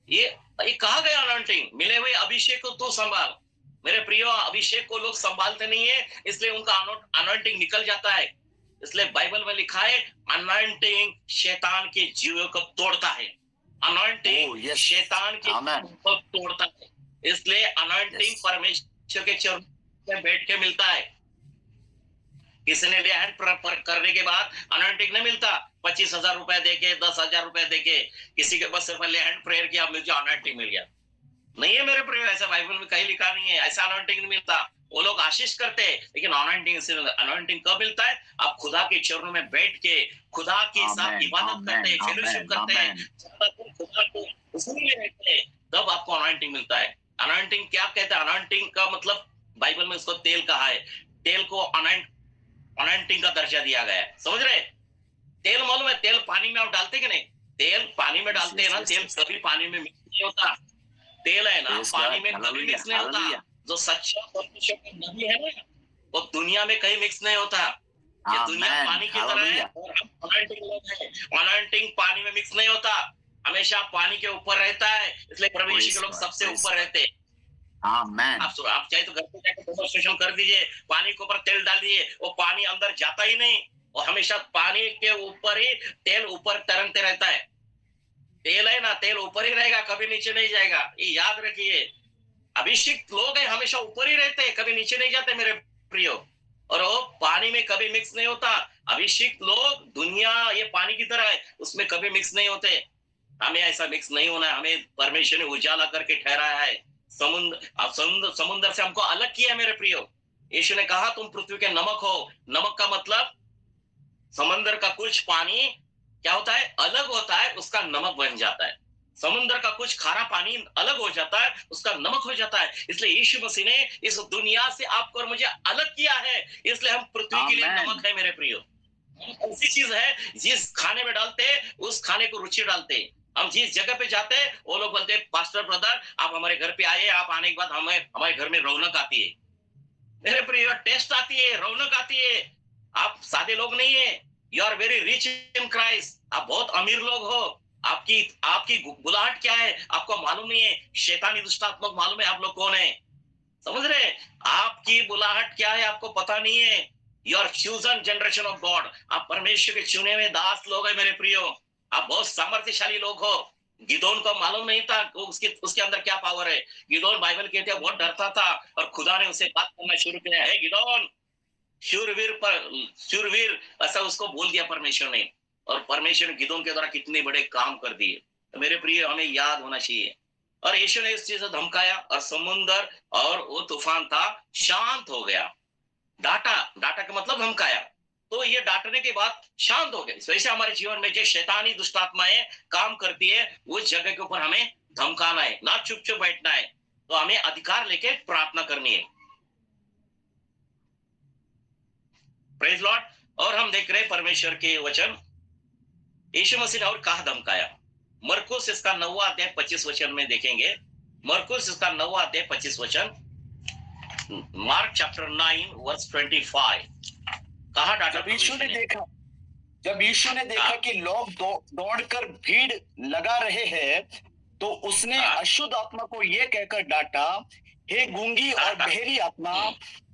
ये कहा गया अनॉइंटिंग, मिले हुए अभिषेक को तू संभाल। मेरे प्रियो, अभिषेक को लोग संभालते नहीं है, इसलिए उनका अनॉइंटिंग निकल जाता है। इसलिए बाइबल में लिखा है, अनॉइंटिंग शैतान के जीवों को तोड़ता है। अनॉइंटिंग शैतान के को तोड़ता है। इसलिए अनॉइंटिंग परमेश्वर के चरणों में बैठ के मिलता है। किसी ने ले हैंड करने के बाद अनॉइंटिंग नहीं मिलता। 25,000 रुपए देके, 10,000 रुपए देके किसी के बस पहले हैंड प्रेयर किया, मुझे अनॉइंटिंग मिल गया। नहीं है मेरे प्रिय, ऐसा बाइबल में कहीं लिखा नहीं है। ऐसा अनॉइंटिंग नहीं मिलता। वो लोग आशीष करते हैं, लेकिन अनॉइंटिंग कब मिलता है? आप खुदा के चरणों में बैठ के खुदा के साथ इबादत करते हैं, फेलोशिप करते हैं, खुदा को उसी में रहते हैं, तब आपको अनॉइंटिंग मिलता है। अनॉइंटिंग क्या कहता है? अनॉइंटिंग का मतलब बाइबल में उसको तेल कहा है। तेल को अनॉइंटिंग का दर्जा दिया गया है। समझ रहे? तेल मालूम है, तेल पानी में आप डालते कि नहीं? तेल पानी में Yes, डालते हैं yes, ना, yes, तेल yes. कभी पानी में मिक्स नहीं होता। तेल है ना, Praise पानी God. में कभी Hallelujah. मिक्स नहीं होता। Hallelujah. जो सच्चा परमेश्वर का नबी है ना, वो दुनिया में कहीं मिक्स नहीं होता। ये दुनिया Amen. पानी की तरह है Hallelujah. और हम अनॉइंटिंग लोग हैं। अनॉइंटिंग पानी में मिक्स नहीं होता, हमेशा पानी के ऊपर रहता है, इसलिए प्रभु यीशु Praise के लोग God. सबसे Praise ऊपर God. रहते हैं। Amen. आप चाहे तो घर पे जाकर डेमोन्स्ट्रेशन कर दीजिए, पानी के ऊपर तेल डाल दीजिए, वो पानी अंदर जाता ही नहीं, वो हमेशा पानी के ऊपर ही तेल ऊपर तरंगते रहता है। तेल है ना, तेल ऊपर ही रहेगा, कभी नीचे नहीं जाएगा, ये याद रखिए। अभिषिक्त लोग हैं, हमेशा ऊपर ही रहते हैं, कभी नीचे नहीं जाते मेरे प्रियो। और वो पानी में कभी मिक्स नहीं होता। अभिषिक्त लोग, दुनिया ये पानी की तरह है, उसमें कभी मिक्स नहीं होते। हमें ऐसा मिक्स नहीं होना है। हमें परमेश्वर ने उजाला करके ठहराया है। समुद्र से हमको अलग किया है मेरे प्रियो। यीशु ने कहा तुम पृथ्वी के नमक हो। नमक का मतलब समुद्र का कुछ पानी क्या होता है, अलग होता है, उसका नमक बन जाता है। समुद्र का कुछ खारा पानी अलग हो जाता है, उसका नमक हो जाता है। इसलिए यीशु मसीह ने इस दुनिया से आपको और मुझे अलग किया है, इसलिए हम पृथ्वी के लिए Amen. नमक है मेरे प्रियो। ऐसी चीज है, जिस खाने में डालते उस खाने को रुचि डालते। हम जिस जगह पे जाते हैं वो लोग बोलते हैं पास्टर ब्रदर आप हमारे घर पे आइए, आप आने के बाद हमें हमारे घर में रौनक आती है। मेरे प्रिय, टेस्ट आती है, रौनक आती है। आप सादे लोग नहीं है, you are very rich in Christ. आप बहुत अमीर लोग हो। आपकी आपकी बुलाहट क्या है आपको मालूम नहीं है। शैतानी दुष्टात्मक मालूम है आप लोग कौन है, समझ रहे? आपकी बुलाहट क्या है आपको पता नहीं है। You are chosen generation of God. आप परमेश्वर के चुने हुए दास लोग हैं मेरे प्रियो। आप बहुत सामर्थ्यशाली लोग हो। गिदोन को मालूम नहीं था उसके अंदर क्या पावर है। गिदोन बाइबल कहते हैं बहुत डरता था और खुदा ने उसे बात करना शुरू किया है, गिदोन शूरवीर ऐसा उसको बोल दिया परमेश्वर ने। और परमेश्वर ने गिदोन के द्वारा कितने बड़े काम कर दिए। तो मेरे प्रिय हमें याद होना चाहिए। और यीशु ने इस चीज से धमकाया और समुद्र और वो तूफान था शांत हो गया। डाटा का मतलब धमकाया, तो ये डांटने के बाद शांत हो गए। वैसे हमारे जीवन में जो शैतानी दुष्टात्माएं काम करती है उस जगह के ऊपर हमें धमकाना है, ना चुप चुप बैठना है। तो हमें अधिकार लेके प्रार्थना करनी है। Praise Lord. और हम देख रहे हैं परमेश्वर के वचन, यीशु मसीह ने और कहा धमकाया। मरकुस इसका 9वां अध्याय 25 वचन में देखेंगे। मरकुस इसका 9वां अध्याय 25 वचन, मार्क चैप्टर 9 वर्स 25। कहा डाटा जब यीशु ने देखा कि लोग दौड़कर भीड़ लगा रहे हैं, तो उसने अशुद्ध आत्मा को ये कहकर डांटा, हे गूंगी और बहरी आत्मा,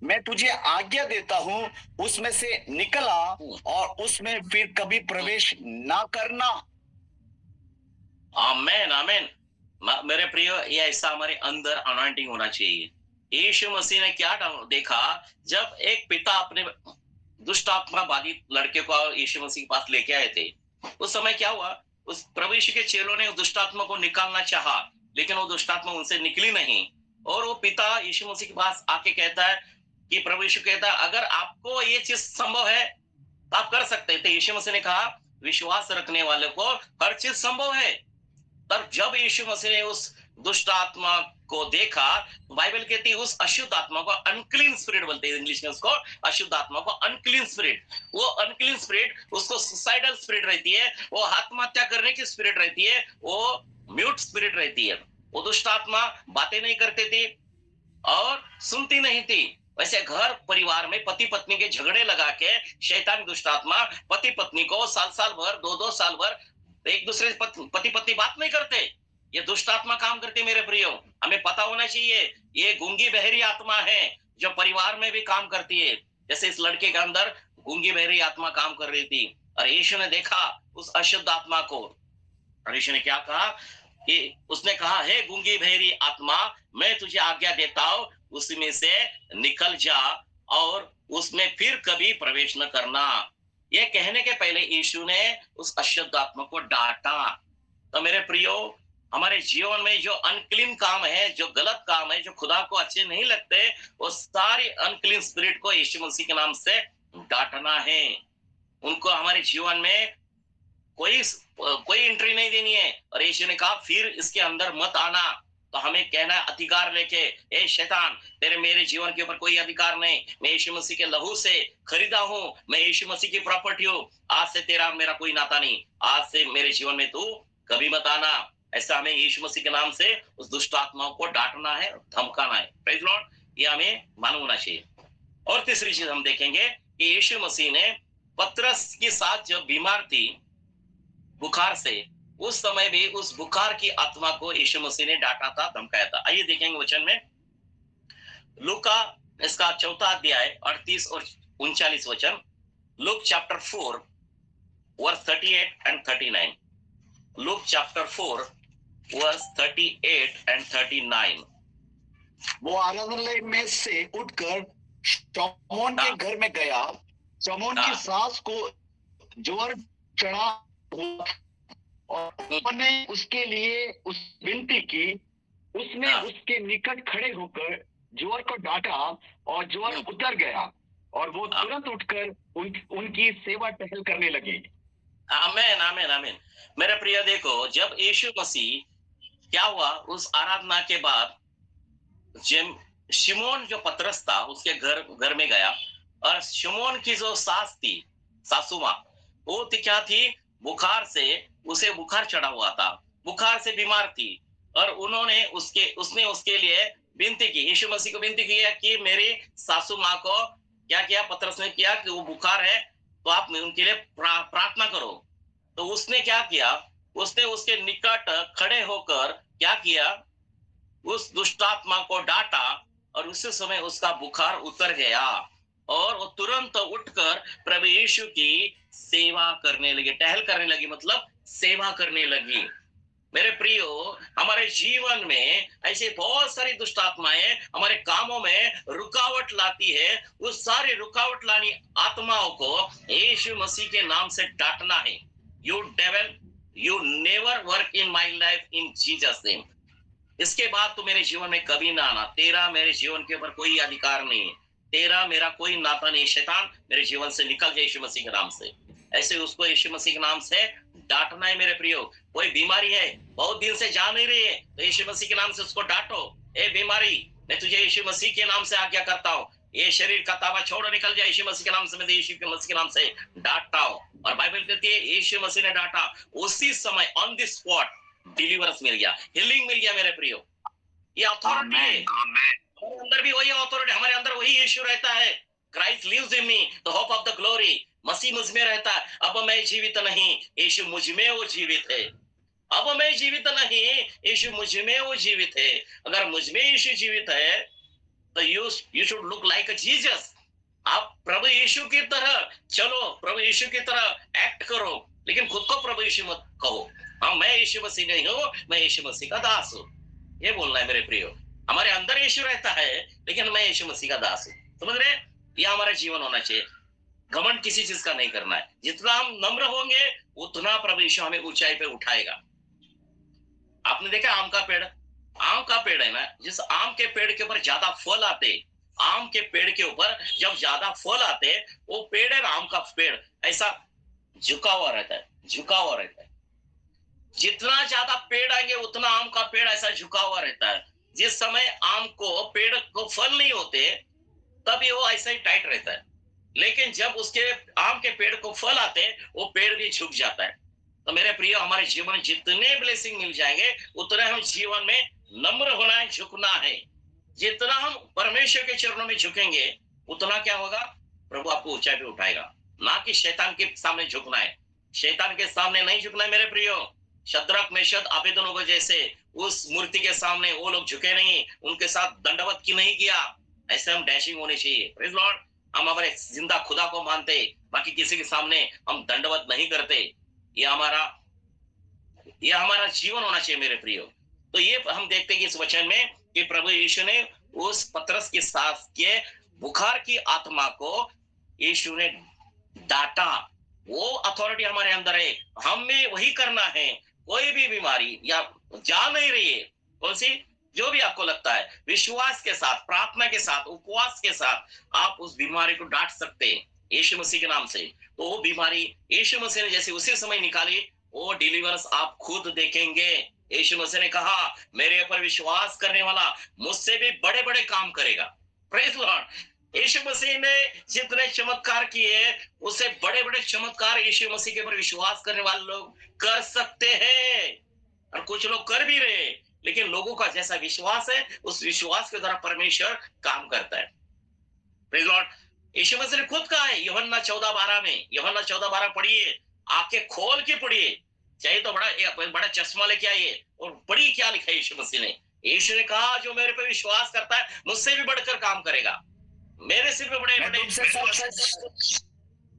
मैं तुझे आज्ञा देता हूँ उसमें से निकला और उसमें फिर कभी प्रवेश ना करना। आमेन आमेन। मेरे प्रिय, ये ऐसा हमारे अंदर अनॉइंटिंग होना चाहिए। यीशु मसीह ने क्या देखा, जब एक पिता अपने दुष्ट आत्मा बाधित लड़के को यीशु मसीह के पास लेके आए थे, उस समय क्या हुआ, उस प्रभु यीशु के चेलों ने दुष्ट आत्मा को निकालना चाहा, लेकिन वो दुष्ट आत्मा उनसे निकली नहीं। और वो पिता यीशु मसीह के पास आके कहता है कि प्रभु यीशु कहता है अगर आपको ये चीज संभव है तो आप कर सकते हैं। तो यीशु मसीह ने कहा विश्वास रखने वाले को हर चीज संभव है। तब जब यीशु मसीह ने उस दुष्ट आत्मा को देखा, बाइबल कहती है उस अशुद्ध आत्मा को अनक्लीन स्पिरिट बोलते हैं, इंग्लिश में उसको अशुद्ध आत्मा को अनक्लीन स्पिरिट। वो अनक्लीन स्पिरिट उसको सुसाइडल स्पिरिट रहती है, वो आत्महत्या करने की स्पिरिट रहती है, वो म्यूट स्पिरिट रहती है। वो दुष्ट आत्मा बातें नहीं करती थी और सुनती नहीं थी। वैसे घर परिवार में पति पत्नी के झगड़े लगा के शैतान दुष्ट आत्मा पति पत्नी को साल भर 2 साल भर एक दूसरे पति पत्नी बात नहीं करते। ये दुष्ट आत्मा काम करती है मेरे प्रियो। हमें पता होना चाहिए ये गूंगी बहरी आत्मा है जो परिवार में भी काम करती है। जैसे इस लड़के के अंदर गूंगी बहरी आत्मा काम कर रही थी और यीशु ने देखा उस अशुद्ध आत्मा को, और यीशु ने क्या कहा कि उसने कहा हे गूंगी बहरी आत्मा, मैं तुझे आज्ञा देता हूं उसी में से निकल जा और उसमें फिर कभी प्रवेश न करना। ये कहने के पहले यीशु ने उस अशुद्ध आत्मा को डांटा। तो मेरे प्रियो, हमारे जीवन में जो अनक्लीन काम है, जो गलत काम है, जो खुदा को अच्छे नहीं लगते, वो सारी अनक्लीन स्पिरिट को यीशु मसीह के नाम से डांटना है। उनको हमारे जीवन में कोई एंट्री नहीं देनी है। और यीशु ने कहा फिर इसके अंदर मत आना। तो हमें कहना अधिकार लेके, ए शैतान, तेरे मेरे जीवन के ऊपर कोई अधिकार नहीं, मैं यीशु मसीह के लहू से खरीदा हूं, मैं यीशु मसीह की प्रॉपर्टी हूं, आज से तेरा मेरा कोई नाता नहीं, आज से मेरे जीवन में तू कभी मत आना। ऐसा हमें यीशु मसीह के नाम से उस दुष्ट आत्माओं को डांटना है, धमकाना है। प्रेज लॉर्ड, ये हमें मालूम होना चाहिए। और तीसरी चीज हम देखेंगे कि यीशु मसीह ने पतरस के साथ जब बीमार थी बुखार से, उस समय भी उस बुखार की आत्मा को यीशु मसीह ने डांटा था, धमकाया था। आइए देखेंगे वचन में, लूका इसका 4 अध्याय 38 और 39 वचन। Luke chapter 4 verse 38 and 39। Luke chapter 4 verse 38 and 39। वो आराधनालय में से उठकर शमौन के घर में गया। शमौन की सास को ज्वर चढ़ा हुआ और उन्होंने उसके लिए उस विनती की। उसने उसके निकट खड़े होकर ज्वर को डांटा और ज्वर उतर गया और वो तुरंत उठकर उनकी सेवा टहल करने लगे। आमीन, आमीन, आमीन। मेरे प्रिय देखो, जब यीशु मसीह क्या हुआ, उस आराधना के बाद जब शिमोन जो पतरस था उसके घर में गया, और शिमोन की जो सास थी, सासू माँ, वो क्या थी, बुखार से, उसे बुखार चढ़ा हुआ था, बुखार से बीमार थी, और उसने उसके लिए विनती की, यीशु मसीह को विनती की कि मेरी सासू माँ को क्या किया, पतरस ने किया कि वो बुखार है, तो आप उनके लिए प्रार्थना करो। तो उसने क्या किया, उसने उसके निकट खड़े होकर क्या किया, उस दुष्टात्मा को डांटा, और उसी समय उसका बुखार उतर गया और वो तुरंत उठकर प्रभु यीशु की सेवा करने लगी, टहल करने लगी, मतलब सेवा करने लगी। मेरे प्रियो, हमारे जीवन में ऐसे बहुत सारी दुष्ट आत्माएं हमारे कामों में रुकावट लाती है। उस सारी रुकावट लानी आत्माओं को यीशु मसीह के नाम से डांटना है। You devil, you never work in my life in Jesus name. इसके बाद तो मेरे जीवन में कभी ना आना, तेरा मेरे जीवन के ऊपर कोई अधिकार नहीं है, तेरा मेरा कोई नाता नहीं, शैतान मेरे जीवन से निकल जाए यीशु मसीह के नाम से। ऐसे उसको यीशु मसीह के नाम से डांटना है मेरे प्रियो। कोई बीमारी है, बहुत दिन से जा नहीं रही है, तो यीशु मसीह के नाम से उसको डांटो। ए बीमारी, मैं तुझे यीशु मसीह के नाम से आज्ञा करता हूँ, ये शरीर का ताबा छोड़, निकल जाए यीशु मसीह के नाम से। मैं यीशु के मसीह के नाम से डांटता हूँ। और बाइबल कहती है यीशु मसीह ने डांटा, उसी समय ऑन द स्पॉट डिलीवरेंस मिल गया, हीलिंग मिल गया मेरे प्रियो। ये अथॉरिटी है, हमारे अंदर भी वही अथॉरिटी, हमारे अंदर वही यीशु रहता है। Christ lives in me, the hope of the glory. Masih मुझ में रहता है, अब मैं जीवित नहीं, यीशु मुझ में वो जीवित है। अब मैं जीवित नहीं, यीशु मुझ में वो जीवित है। अगर मुझ में यीशु जीवित है तो you should look like a Jesus. आप प्रभु यीशु की तरह चलो, प्रभु यीशु की तरह एक्ट करो, लेकिन खुद को प्रभु यीशु मत कहो। हाँ, मैं यीशु मसीह नहीं हूँ, मैं यीशु मसीह का दास हूँ, ये बोलना है मेरे प्रियो। हमारे अंदर यीशु रहता है, लेकिन मैं यीशु मसीह का दास हूँ। समझ रहे? यह हमारा जीवन होना चाहिए। घमंड किसी चीज का नहीं करना है। जितना हम नम्र होंगे उतना प्रभु यीशु हमें ऊंचाई पे उठाएगा। आपने देखा आम का पेड़ है ना, जिस आम के पेड़ के ऊपर ज्यादा फल आते, आम के पेड़ के ऊपर जब ज्यादा फल आते, वो पेड़ है ना, आम का पेड़ ऐसा झुका हुआ रहता है। जितना ज्यादा पेड़ आएंगे उतना आम का पेड़ ऐसा झुका हुआ रहता है। जिस समय आम को पेड़ को फल नहीं होते तभी वो ऐसा ही टाइट रहता है, लेकिन जब उसके आम के पेड़ को फल आते वो पेड़ भी झुक जाता है। तो मेरे प्रिय, हमारे जीवन में जितने ब्लेसिंग मिल जाएंगे उतने हम जीवन में नम्र होना है, झुकना है। जितना हम परमेश्वर के चरणों में झुकेंगे उतना क्या होगा, प्रभु आपको ऊंचाई पे उठाएगा। ना कि शैतान के सामने झुकना है, शैतान के सामने नहीं झुकना है मेरे प्रियो। शद्रक मेशक अबेदनगो जैसे उस मूर्ति के सामने वो लोग झुके नहीं, उनके साथ दंडवत की नहीं किया। ऐसे हम डैशिंग होने चाहिए। Praise Lord. हम हमारे जिंदा खुदा को मानते, बाकी किसी के सामने हम दंडवत नहीं करते। ये हमारा जीवन होना चाहिए मेरे प्रियो। तो ये हम देखते हैं कि इस वचन में कि प्रभु यीशु ने उस पतरस की सास के बुखार की आत्मा को यीशु ने डांटा। वो अथॉरिटी हमारे अंदर है, हमें वही करना है। कोई भी बीमारी या जा नहीं रही है, कौन सी, जो भी आपको लगता है, विश्वास के साथ, प्रार्थना के साथ, उपवास के साथ आप उस बीमारी को डांट सकते हैं यीशु मसीह के नाम से। तो वो बीमारी यीशु मसीह ने जैसे उसी समय निकाली, वो डिलीवरेंस आप खुद देखेंगे। यीशु मसीह ने कहा मेरे ऊपर विश्वास करने वाला मुझसे भी बड़े बड़े काम करेगा। Praise Lord. यीशु मसीह ने जितने चमत्कार किए उससे बड़े बड़े चमत्कार यीशु मसीह के ऊपर विश्वास करने वाले लोग कर सकते हैं, और कुछ लोग कर भी रहे। लेकिन लोगों का जैसा विश्वास है उस विश्वास के द्वारा परमेश्वर काम करता है। Praise Lord. यीशु मसीह ने खुद कहा है यूहन्ना 14:12 में, यूहन्ना 14:12 पढ़िए, आंखें खोल के पढ़िए, चाहिए तो बड़ा चश्मा लेके आइए और पढ़िए क्या लिखा है यीशु मसीह ने। यीशु ने कहा जो मेरे पे विश्वास करता है मुझसे भी बढ़कर काम करेगा, मेरे सिर पे बड़े बड़े।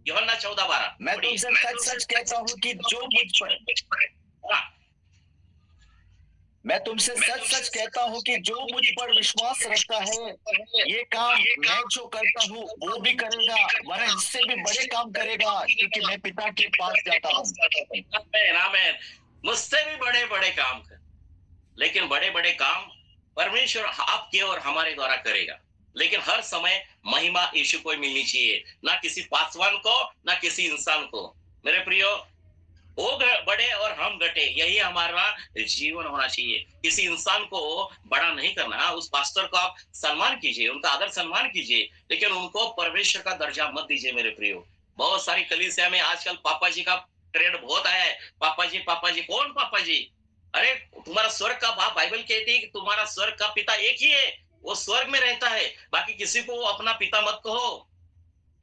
यूहन्ना 14:12। मैं तुमसे सच सच कहता हूँ कि जो मुझ पर मैं तुमसे सच सच कहता हूँ कि जो मुझ पर विश्वास रखता है ये काम मैं जो करता हूँ वो भी करेगा, वरन इससे भी बड़े काम करेगा, क्योंकि मैं पिता के पास जाता हूँ। आमीन। मुझसे भी बड़े बड़े काम कर, लेकिन बड़े बड़े काम परमेश्वर आपके और हमारे द्वारा करेगा। लेकिन हर समय महिमा यीशु को मिलनी चाहिए, ना किसी पासवान को, ना किसी इंसान को। मेरे प्रियो, वो बड़े और हम घटे, यही हमारा जीवन होना चाहिए। किसी इंसान को बड़ा नहीं करना। उस पास्टर को आप सम्मान कीजिए, उनका आदर सम्मान कीजिए, लेकिन उनको परमेश्वर का दर्जा मत दीजिए। मेरे प्रियो, बहुत सारी कलीसिया में आजकल पापा जी का ट्रेंड बहुत आया है। पापा जी, पापा जी। कौन पापा जी? अरे तुम्हारा स्वर्ग का बाप, बाइबल कहती है कि तुम्हारा स्वर्ग का पिता एक ही है, वो स्वर्ग में रहता है, बाकी किसी को अपना पिता मत कहो।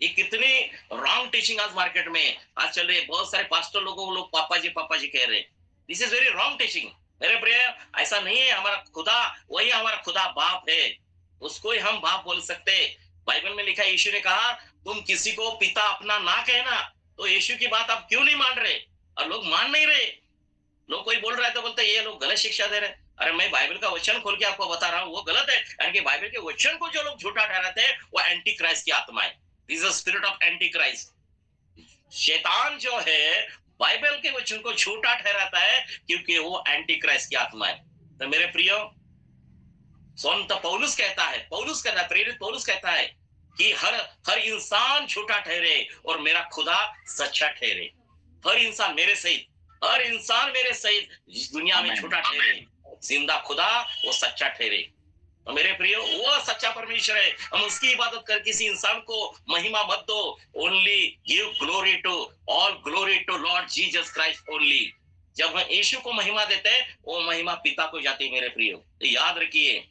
ये कितनी रॉन्ग टीचिंग आज मार्केट में आज चल रही है। बहुत सारे पास्टर लोग पापा जी कह रहे हैं। This is very wrong teaching. मेरे प्रिय, ऐसा नहीं है। हमारा खुदा वही हमारा खुदा बाप है, उसको ही हम बाप बोल सकते। बाइबल में लिखा है, यीशु ने कहा तुम किसी को पिता अपना ना कहना। तो यीशु की बात आप क्यों नहीं मान रहे? और लोग मान नहीं रहे। लोग कोई बोल रहा है तो बोलते ये लोग गलत शिक्षा दे रहे हैं। अरे मैं बाइबल का वचन खोल के आपको बता रहा हूँ, वो गलत है। यानी कि बाइबल के वचन को जो लोग झूठा ठहराते हैं वो एंटी क्राइस्ट की आत्मा है। This is spirit of anti Christ. शैतान जो है बाइबल के वचन को झूठा ठहराता है क्योंकि वो एंटी क्राइस्ट की आत्मा है। तो मेरे प्रियो, संत पौलुस कहता है, प्रेरित पौलुस कहता है कि हर इंसान झूठा ठहरे और मेरा खुदा सच्चा ठहरे। हर इंसान मेरे सहित, हर इंसान मेरे सहित इस दुनिया में झूठा ठहरे, जिंदा खुदा वो सच्चा ठहरे। तो मेरे प्रियो, वो सच्चा परमेश्वर है। हम उसकी इबादत कर किसी इंसान को महिमा मत दो। Only give glory to, all glory to Lord Jesus Christ only. जब हम यीशु को महिमा देते हैं वो महिमा पिता को जाती है। मेरे प्रियो, तो याद रखिए,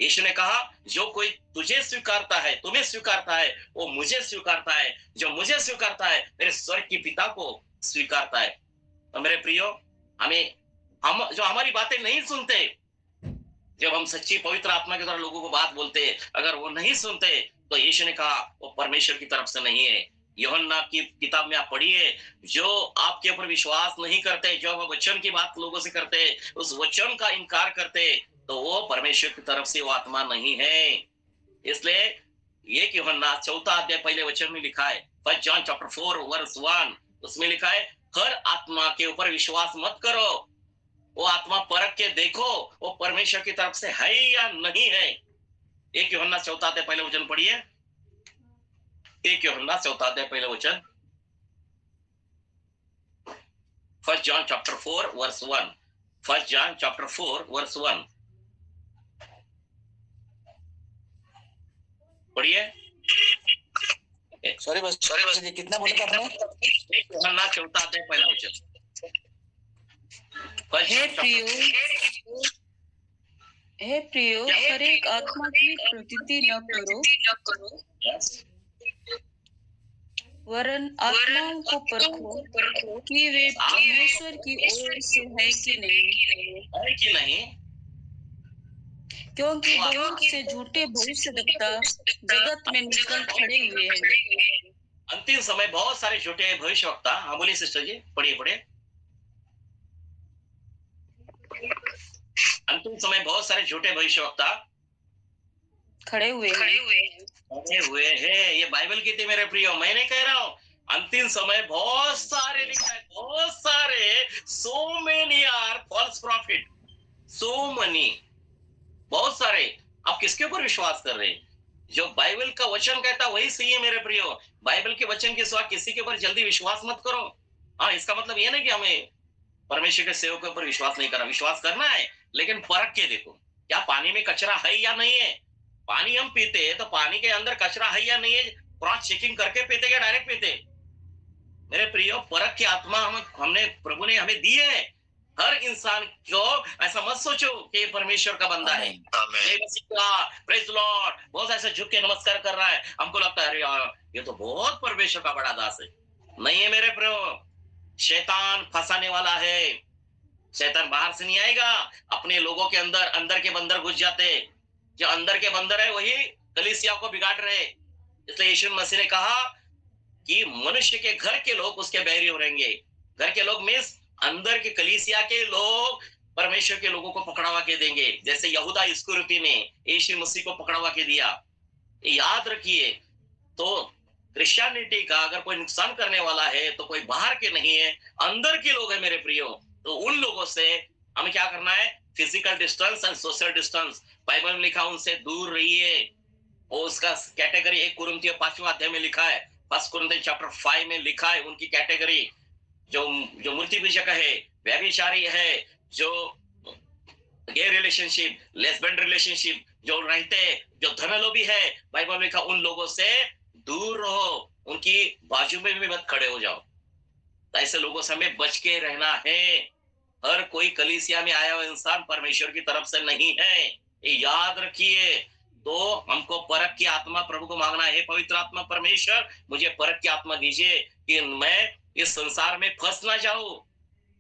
यीशु ने कहा जो कोई तुझे स्वीकारता है, तुम्हें स्वीकारता है, वो मुझे स्वीकारता है। जो मुझे स्वीकारता है मेरे स्वर्ग की पिता को स्वीकारता है। तो मेरे प्रियो, हम जो हमारी बातें नहीं सुनते, जब हम सच्ची पवित्र आत्मा के द्वारा लोगों को बात बोलते, अगर वो नहीं सुनते तो यीशु ने कहा वो परमेश्वर की तरफ से नहीं है। यूहन्ना की किताब में आप पढ़िए, जो आपके ऊपर विश्वास नहीं करते, जो वचन की बात लोगों से करते, उस वचन का इनकार करते, तो वो परमेश्वर की तरफ से वो आत्मा नहीं है। इसलिए ये यूहन्ना 4 अध्याय पहले वचन में लिखा है, 1 जॉन चैप्टर 4 वर्स 1, उसमें लिखा है हर आत्मा के ऊपर विश्वास मत करो, वो आत्मा परख के देखो वो परमेश्वर की तरफ से है या नहीं है। 1 यूहन्ना 4 अध्याय पहले वचन पढ़िए, 1 यूहन्ना 4 अध्याय पहले वचन, 1 John chapter 4 verse 1, 1 John chapter 4 verse 1 पढ़िए। सॉरी बस कितना बोला था आपने? 1 यूहन्ना 4 अध्याय पहला वचन। हे प्रियो, हर एक आत्मा की प्रतीति न करो, वरन आत्माओं को परखो कि वे परमेश्वर की ओर से है कि नहीं, क्योंकि बहुत से झूठे भविष्यवक्ता जगत में निकल खड़े हुए हैं। अंतिम समय बहुत सारे झूठे भविष्यवक्ता, हाँ बोलिए सिस्टर जी, पढ़िए। अंतिम समय बहुत सारे झूठे भविष्यवक्ता खड़े हुए हैं। ये बाइबल की थी मेरे प्रियो, मैं नहीं कह रहा हूँ। अंतिम समय बहुत सारे लिखा है, बहुत सारे, so many are false prophet, so many, बहुत सारे। आप किसके ऊपर विश्वास कर रहे हैं? जो बाइबल का वचन कहता वही सही है मेरे प्रियो। बाइबल के वचन के सिवा किसी के ऊपर जल्दी विश्वास मत करो। हाँ, इसका मतलब ये नहीं कि हमें परमेश्वर के सेवकों पर विश्वास नहीं करना। विश्वास करना है लेकिन परख के देखो, क्या पानी में कचरा है या नहीं है। पानी हम पीते हैं तो पानी के अंदर कचरा है या नहीं है, क्रॉस चेकिंग करके पीते या डायरेक्ट पीते। मेरे प्रियो, परख की आत्मा हमने प्रभु ने हमें दी है। हर इंसान को ऐसा मत सोचो कि परमेश्वर का बंदा है, प्रेज लॉर्ड, बहुत ऐसे झुक के नमस्कार कर रहा है, हमको लगता है अरे यार ये तो बहुत परमेश्वर का बड़ा दास है। नहीं है मेरे प्रभु, शैतान फंसाने वाला है। शैतान बाहर से नहीं आएगा, अपने लोगों के अंदर अंदर के बंदर घुस जाते। जो अंदर के बंदर है वही कलीसिया को बिगाड़ रहे। इसलिए यीशु मसीह ने कहा कि मनुष्य के घर के लोग उसके बैरी हो रहेंगे। घर के लोग मींस अंदर के कलीसिया के लोग परमेश्वर के लोगों को पकड़वा के देंगे, जैसे यहूदा इस्करियोती ने यीशु मसीह को पकड़वा के दिया। याद रखिए, तो क्रिश्चियनिटी का अगर कोई नुकसान करने वाला है तो कोई बाहर के नहीं है, अंदर के लोग हैं मेरे प्रियो। तो उन लोगों से हमें क्या करना है, physical distance and social distance. Bible में लिखा उनसे दूर रहिए। और उसका कैटेगरी 1 कुरिन्थियों 5वां अध्याय में लिखा है, 1 कुरिन्थियों चैप्टर 5 में लिखा है उनकी कैटेगरी। जो मूर्ति पूजक है, व्यभिचारी है, जो गे रिलेशनशिप, लेस्बियन रिलेशनशिप जो रहते, जो धनलोभी है, बाइबल में लिखा उन लोगों से दूर रहो, उनकी बाजू में भी मत खड़े हो जाओ। तो ऐसे लोगों से हमें बच के रहना है। हर कोई कलीसिया में आया हुआ इंसान परमेश्वर की तरफ से नहीं है, ये याद रखिए। तो हमको परख की आत्मा प्रभु को मांगना है, पवित्र आत्मा परमेश्वर मुझे परख की आत्मा दीजिए कि मैं इस संसार में फंस ना जाऊं।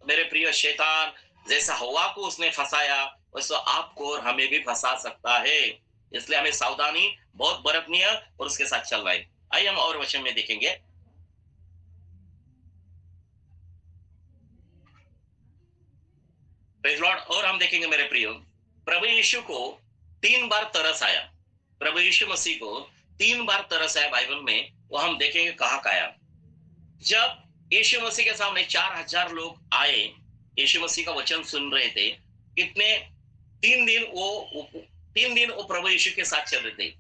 मेरे प्रिय, शैतान जैसा हवा को उसने फंसाया वैसे आपको और हमें भी फंसा सकता है। इसलिए हमें सावधानी बहुत बरतनी है और उसके साथ चलना है। आइए हम और वचन में देखेंगे। Praise Lord. और हम देखेंगे मेरे प्रियो, प्रभु यीशु को 3 बार तरस आया। प्रभु यीशु मसीह को 3 बार तरस आया बाइबल में, वो हम देखेंगे कहाँ का आया। जब यीशु मसीह के सामने 4000 लोग आए, यीशु मसीह का वचन सुन रहे थे। कितने 3 दिन वो प्रभु यीशु के साथ चल रहे थे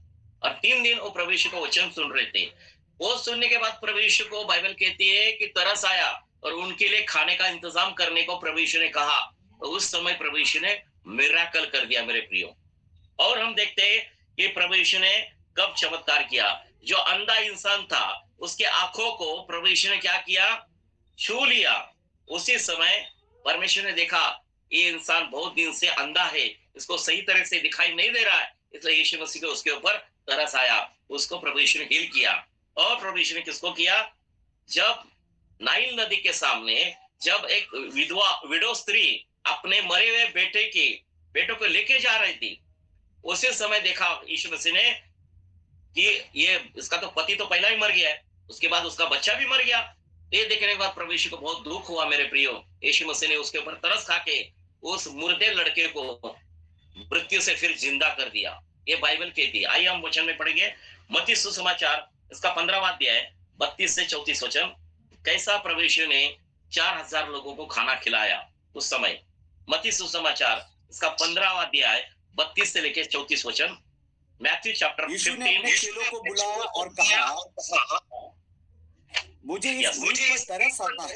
और 3 दिन वो प्रभु यीशु का वचन सुन रहे थे। वो सुनने के बाद प्रभु यीशु को बाइबल कहती है कि तरस आया और उनके लिए खाने का इंतजाम करने को प्रभु यीशु ने कहा। तो उस समय प्रभु यीशु ने मिराकल कर दिया मेरे प्रियो। और हम देखते हैं कि प्रभु यीशु ने कब चमत्कार किया। जो अंधा इंसान था उसके आंखों को प्रभु यीशु ने क्या किया, छू लिया। उसी समय परमेश्वर ने देखा ये इंसान बहुत दिन से अंधा है, इसको सही तरह से दिखाई नहीं दे रहा है, इसलिए यीशु मसीह को उसके ऊपर तरस आया, उसको प्रभु यीशु ने हील किया। और प्रभु यीशु ने किसको किया, जब नाइल नदी के सामने जब एक विडो स्त्री अपने मरे हुए बेटों को लेके जा रही थी, उसी समय देखा यीशु मसीह ने कि ये इसका तो पति तो पहला ही मर गया है, उसके बाद उसका बच्चा भी मर गया। ये देखने के बाद प्रभु यीशु को बहुत दुख हुआ मेरे प्रियो। यीशु मसीह ने उसके ऊपर तरस खा के उस मुर्दे लड़के को मृत्यु से फिर जिंदा कर दिया। ये बाइबल कहती है। आइए हम वचन में पढ़ेंगे मत्ती सुसमाचार इसका 15वां अध्याय 32 से 34 वचन। कैसा प्रभु यीशु ने 4000 लोगों को खाना खिलाया उस समय। मत्ती सुसमाचार इसका 15वां अध्याय 32 से लेकर 34 वचन। Matthew chapter 15। यीशु ने अपने चेलों को बुलाया और कहा, मुझे इस भीड़ पर तरस आता है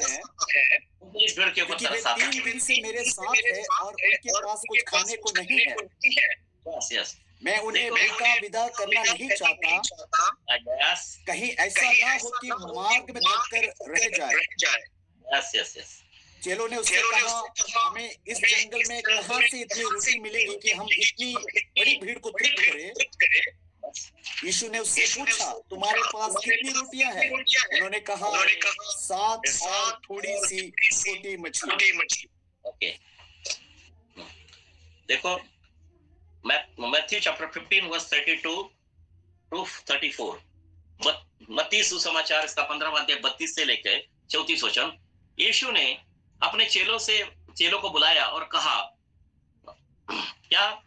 इस भीड़ के ऊपर क्योंकि वे तरस आता 3 दिन से मेरे साथ है और उनके पास कुछ खाने को नहीं है। है। मैं उन्हें भूखा विदा करना नहीं चाहता, कहीं ऐसा ना हो कि मार्ग में थक कर रह जाए। चेलों ने उससे कहा, हमें इस जंगल में कहां से इतनी रोटी मिलेगी कि हम इतनी बड़ी भीड़ को तृप्त करें। यीशु ने उससे पूछा, तुम्हारे पास कितनी रोटियां हैं? उन्होंने कहा, 7 और थोड़ी सी छोटी मछली। ओके, देखो मैथ्यू चैप्टर 15 वर्स 32 टू 34। मत्ती सुसमाचार इसका 15वां अध्याय 32 से लेकर 34 वचन। यीशु ने अपने चेलों को बुलाया और कहा, क्या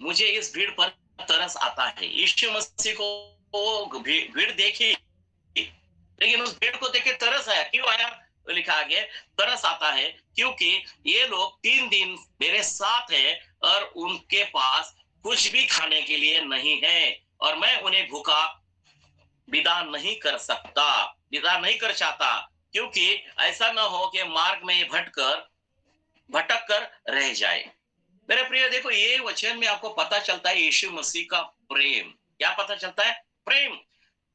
मुझे इस भीड़ पर तरस आता है। यीशु मसीह को भीड़ देखी, लेकिन उस भीड़ को देख के तरस आया। क्यों आया? तो लिखा आगे, तरस आता है क्योंकि ये लोग 3 दिन मेरे साथ है और उनके पास कुछ भी खाने के लिए नहीं है और मैं उन्हें भूखा विदा नहीं कर चाहता, क्योंकि ऐसा ना हो कि मार्ग में भटकर भटक कर रह जाए। मेरे प्रिय देखो, ये वचन में आपको पता चलता है यीशु मसीह का प्रेम। क्या पता चलता है? प्रेम।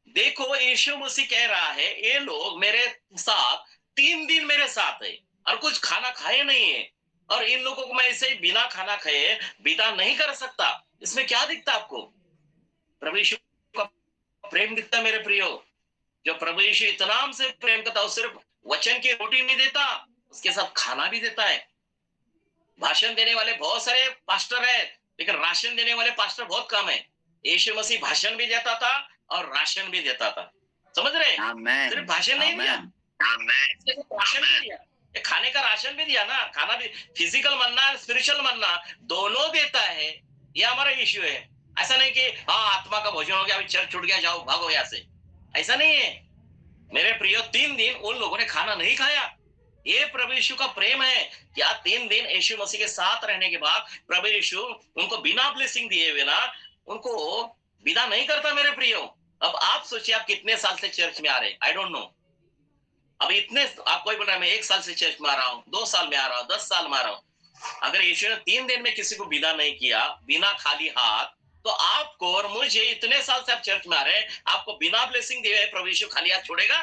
देखो यीशु मसीह कह रहा है, ये लोग मेरे साथ 3 दिन मेरे साथ है और कुछ खाना खाए नहीं है, और इन लोगों को मैं ऐसे ही बिना खाना खाए विदा नहीं कर सकता। इसमें क्या दिखता आपको? प्रभु यीशु का प्रेम दिखता है मेरे प्रियो। जो प्रभु यीशु इतना हमसे प्रेम करता है, वो सिर्फ वचन की रोटी नहीं देता, उसके साथ खाना भी देता है। भाषण देने वाले बहुत सारे पास्टर है, लेकिन राशन देने वाले पास्टर बहुत कम है। यीशु मसीह भाषण भी देता था और राशन भी देता था। समझ रहे? सिर्फ भाषण नहीं दिया, राशन भी दिया, खाने का राशन भी दिया ना। खाना भी, फिजिकल मन्ना स्पिरिचुअल मन्ना दोनों देता है। ये हमारा इश्यू है। ऐसा नहीं कि हाँ आत्मा का भोजन हो गया, अभी चर्च छूट गया, जाओ भागो यहाँ से, ऐसा नहीं है मेरे प्रियो। 3 दिन उन लोगों ने खाना नहीं खाया। ये प्रभु यीशु का प्रेम है। क्या 3 दिन यीशु मसीह के साथ रहने के बाद प्रभु यीशु उनको बिना ब्लेसिंग दिए बिना उनको विदा नहीं करता मेरे प्रियो। अब आप सोचिए, आप कितने साल से चर्च में आ रहे हैं, आई डोंट नो। अब इतने, आप कोई बोल रहा है मैं 1 साल से चर्च में आ रहा हूँ, 2 साल में आ रहा हूँ, 10 साल में आ रहा हूँ। अगर यीशु ने 3 दिन में किसी को विदा नहीं किया बिना खाली हाथ, तो आपको और मुझे, इतने साल से आप चर्च में आ रहे हैं, आपको बिना ब्लेसिंग दिए प्रभु यीशु खाली हाथ छोड़ेगा?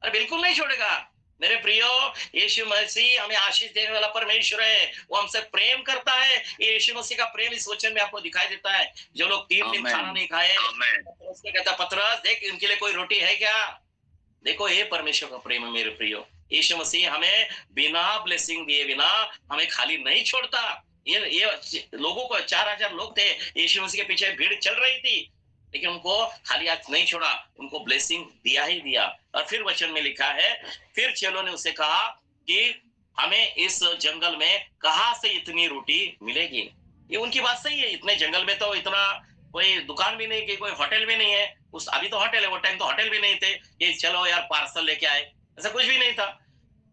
अरे बिल्कुल नहीं छोड़ेगा मेरे प्रियो। यीशु मसीह हमें आशीष देने वाला परमेश्वर है, वो हमसे प्रेम करता है। यीशु मसीह का प्रेम इस वचन में आपको दिखाई देता है। जो लोग 3 दिन खाना नहीं खाए, उसने कहता पतरस देख इनके लिए कोई रोटी है क्या? देखो ये परमेश्वर का प्रेम है मेरे प्रियो। यीशु मसीह हमें बिना ब्लेसिंग दिए बिना हमें खाली नहीं छोड़ता। ये लोगों को 4000 लोग थे, यीशु मसीह के पीछे भीड़ चल रही थी, लेकिन उनको खाली हाथ नहीं छोड़ा, उनको ब्लेसिंग दिया ही दिया। और फिर वचन में लिखा है, फिर चेलों ने उसे कहा कि हमें इस जंगल में कहां से इतनी रोटी मिलेगी? ये उनकी बात सही है। इतने जंगल में तो इतना कोई दुकान भी नहीं, कि कोई होटल भी नहीं है। उस अभी तो होटल है, वो टाइम तो होटल भी नहीं थे कि चलो यार पार्सल लेके आए, ऐसा कुछ भी नहीं था।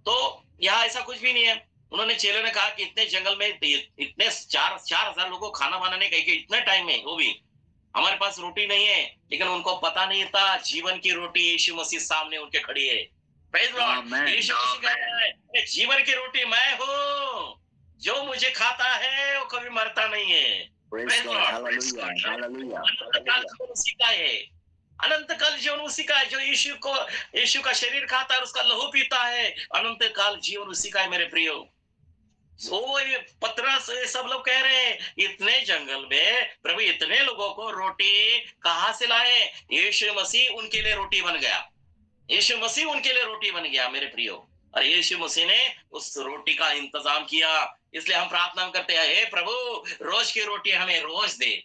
तो यहाँ ऐसा कुछ भी नहीं है। उन्होंने, चेलों ने कहा कि इतने जंगल में इतने 4,000 लोगों को खाना बनाने का इतने टाइम में, वो भी हमारे पास रोटी नहीं है। लेकिन उनको पता नहीं था जीवन की रोटी यीशु मसीह सामने उनके खड़ी है। Praise Lord. यीशु मसीह कह रहा है जीवन की रोटी मैं हूँ, जो मुझे खाता है वो कभी मरता नहीं है। Praise Lord. अनंतकाल जीवन उसी का है, अनंतकाल जीवन उसी का है। जो यीशु का शरीर खाता है, उसका लहू पीता है, अनंतकाल जीवन उसी का है मेरे प्रियो। ये पतरस ये सब लोग कह रहे हैं इतने जंगल में प्रभु इतने लोगों को रोटी कहां से लाए? यीशु मसीह उनके लिए रोटी बन गया। यीशु मसीह उनके लिए रोटी बन गया मेरे प्रियो। और यीशु मसीह ने उस रोटी का इंतजाम किया। इसलिए हम प्रार्थना करते हैं, हे प्रभु रोज की रोटी हमें रोज दे।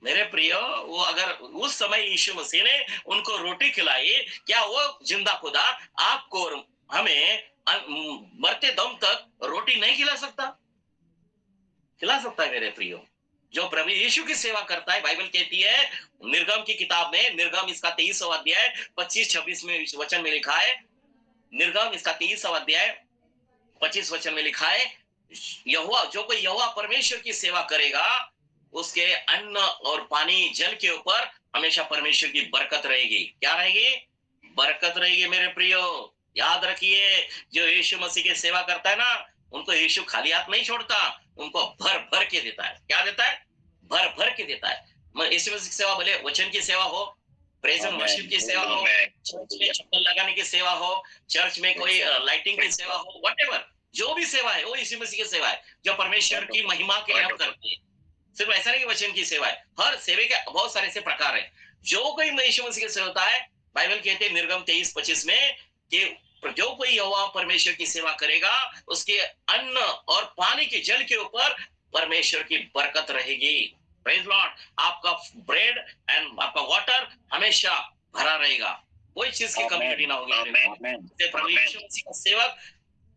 मेरे प्रियो, वो अगर उस समय यीशु मसीह ने उनको रोटी खिलाई, क्या वो जिंदा खुदा आपको और हमें मरते दम तक रोटी नहीं खिला सकता? खिला सकता है मेरे प्रियो। जो प्रभु यीशु की सेवा करता है, बाइबल कहती है निर्गम की किताब में, निर्गम इसका 23वां अध्याय 25-26 में वचन में लिखा है, निर्गम इसका 23वां अध्याय 25 वचन में लिखा है, यहोवा, जो कोई यहोवा परमेश्वर की सेवा करेगा उसके अन्न और पानी जल के ऊपर हमेशा परमेश्वर की बरकत रहेगी। क्या रहेगी? बरकत रहेगी मेरे प्रियो। याद रखिए, जो यीशु मसीह की सेवा करता है ना, उनको यीशु खाली हाथ नहीं छोड़ता, उनको भर भर के देता है। क्या देता है? भर भर के देता है। यीशु मसीह की सेवा, भले वचन की सेवा हो, प्रेज एंड वर्शिप की सेवा हो, चर्च में चप्पल लगाने की सेवा हो, चर्च में कोई लाइटिंग की सेवा हो, व्हाटएवर जो भी सेवा है वो यीशु मसीह की सेवा है, जो परमेश्वर की महिमा के लिए हम करते हैं। सिर्फ ऐसा नहीं कि वचन की सेवा है, हर सेवे के बहुत सारे से प्रकार है। जो कोई यीशु मसीह की सेवा होता है, बाइबल कहते हैं निर्गम 23-25 में कि जो कोई यहोवा परमेश्वर की सेवा करेगा उसके अन्न और पानी के जल के ऊपर परमेश्वर की बरकत रहेगी। Praise Lord. आपका ब्रेड एंड आपका वाटर हमेशा भरा रहेगा, कोई चीज की कमी ना होगी। प्रभु यीशु मसीह का सेवक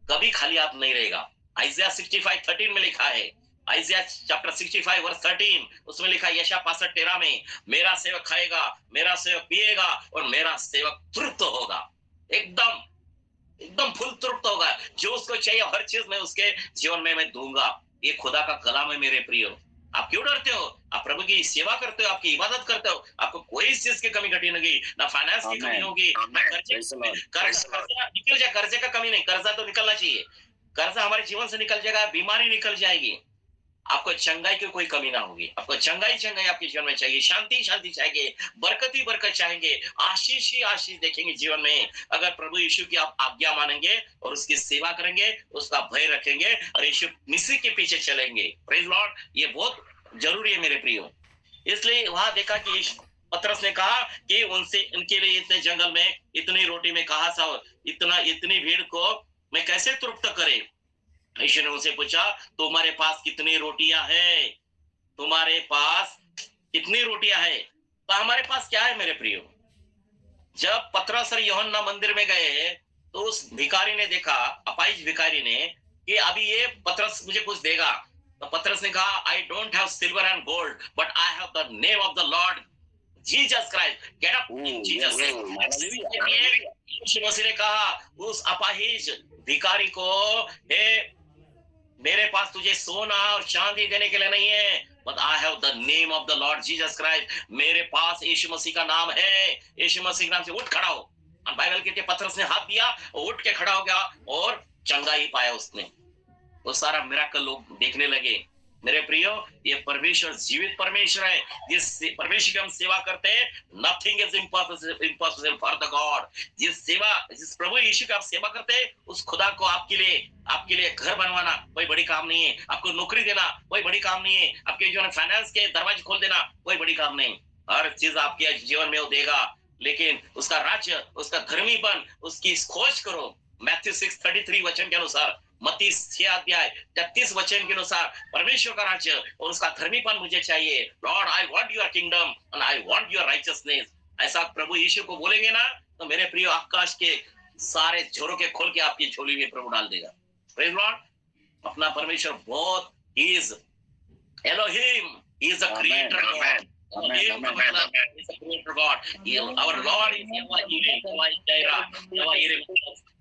कभी खाली हाथ नहीं रहेगा। आइज़िया 65:13 में लिखा है, आइज़िया चैप्टर 65 वर्स 13, उसमें लिखा है यशायाह 65:13 में, मेरा सेवक खाएगा, मेरा सेवक पिएगा और मेरा सेवक तृप्त होगा। एकदम फुल तृप्त होगा। जो उसको चाहिए हर चीज मैं उसके जीवन में मैं दूंगा। ये खुदा का कलाम है मेरे प्रियो। आप क्यों डरते हो? आप प्रभु की सेवा करते हो, आपकी इबादत करते हो, आपको कोई इस चीज की कमी घटी नहीं, ना फाइनेंस की कमी होगी, ना कर्जा निकल जाए, कर्जे का कमी नहीं, कर्जा तो निकलना चाहिए, कर्जा हमारे जीवन से निकल जाएगा, बीमारी निकल जाएगी, आपको चंगाई की कोई कमी ना होगी। आपको चंगाई आपके जीवन में चाहिए, शांति चाहिए, बरकत ही बरकत चाहेंगे, आशीष ही आशीष देखेंगे जीवन में। अगर प्रभु यीशु की आप आज्ञा मानेंगे और उसकी सेवा करेंगे, उसका भय रखेंगे और यीशु मसीह के पीछे चलेंगे। प्रेज लॉर्ड, ये बहुत जरूरी है मेरे प्रियो। इसलिए वहां देखा कि पतरस ने कहा कि उनसे, इनके लिए इतने जंगल में इतनी रोटी में कहा सा, इतनी भीड़ को मैं कैसे तृप्त करे। यीशु ने उनसे पूछा, तुम्हारे पास कितनी रोटियां है? तुम्हारे पास कितनी रोटियां है? तो हमारे पास क्या है मेरे प्रियो? जब पतरस और यूहन्ना मंदिर में गए तो उस भिखारी ने देखा, अपाहिज भिखारी ने, कि अभी ये पतरस मुझे कुछ देगा। तो पतरस ने कहा, I don't have silver and gold, but I have the name of the Lord Jesus Christ, get up in Jesus. Yeshu Masih ने कहा उस अपाहिज भिखारी को, हे मेरे पास तुझे सोना और चांदी देने के लिए नहीं है, but I have the name of the Lord Jesus Christ। मेरे पास यीशु मसीह का नाम है। यीशु मसीह के नाम से उठ खड़ा हो। बाइबल कहती है पतरस ने हाथ दिया और उठ के खड़ा हो गया और चंगाई पाया उसने। वो सारा मिराकल लोग देखने लगे। मेरे प्रियो, ये परमेश्वर जीवित परमेश्वर है। जिस परमेश्वर की हम सेवा करते हैं, nothing is impossible for the God. जिस प्रभु यीशु की आप सेवा करते हैं, उस खुदा को आपके लिए घर बनवाना कोई बड़ी काम नहीं है। आपको नौकरी देना कोई बड़ी काम नहीं है। आपके जो है फाइनेंस के दरवाजे खोल देना कोई बड़ी काम नहीं। हर चीज आपके जीवन में वो देगा, लेकिन उसका राज्य, उसका धर्मीपन, उसकी खोज करो। मैथ्यू 6:33 वचन के अनुसार, मत्ती 6 अध्याय 33 वचन के अनुसार, परमेश्वर का राज्य और उसका धर्मीपन मुझे चाहिए। Lord, I want your kingdom and I want your righteousness. ऐसा प्रभु यीशु को बोलेंगे ना, तो मेरे प्रिय आकाश के सारे झोरों के खोल के आपकी झोली में प्रभु डाल देगा। Praise Lord. अपना परमेश्वर बहुत, he is Elohim, he is the creator God. Our Lord is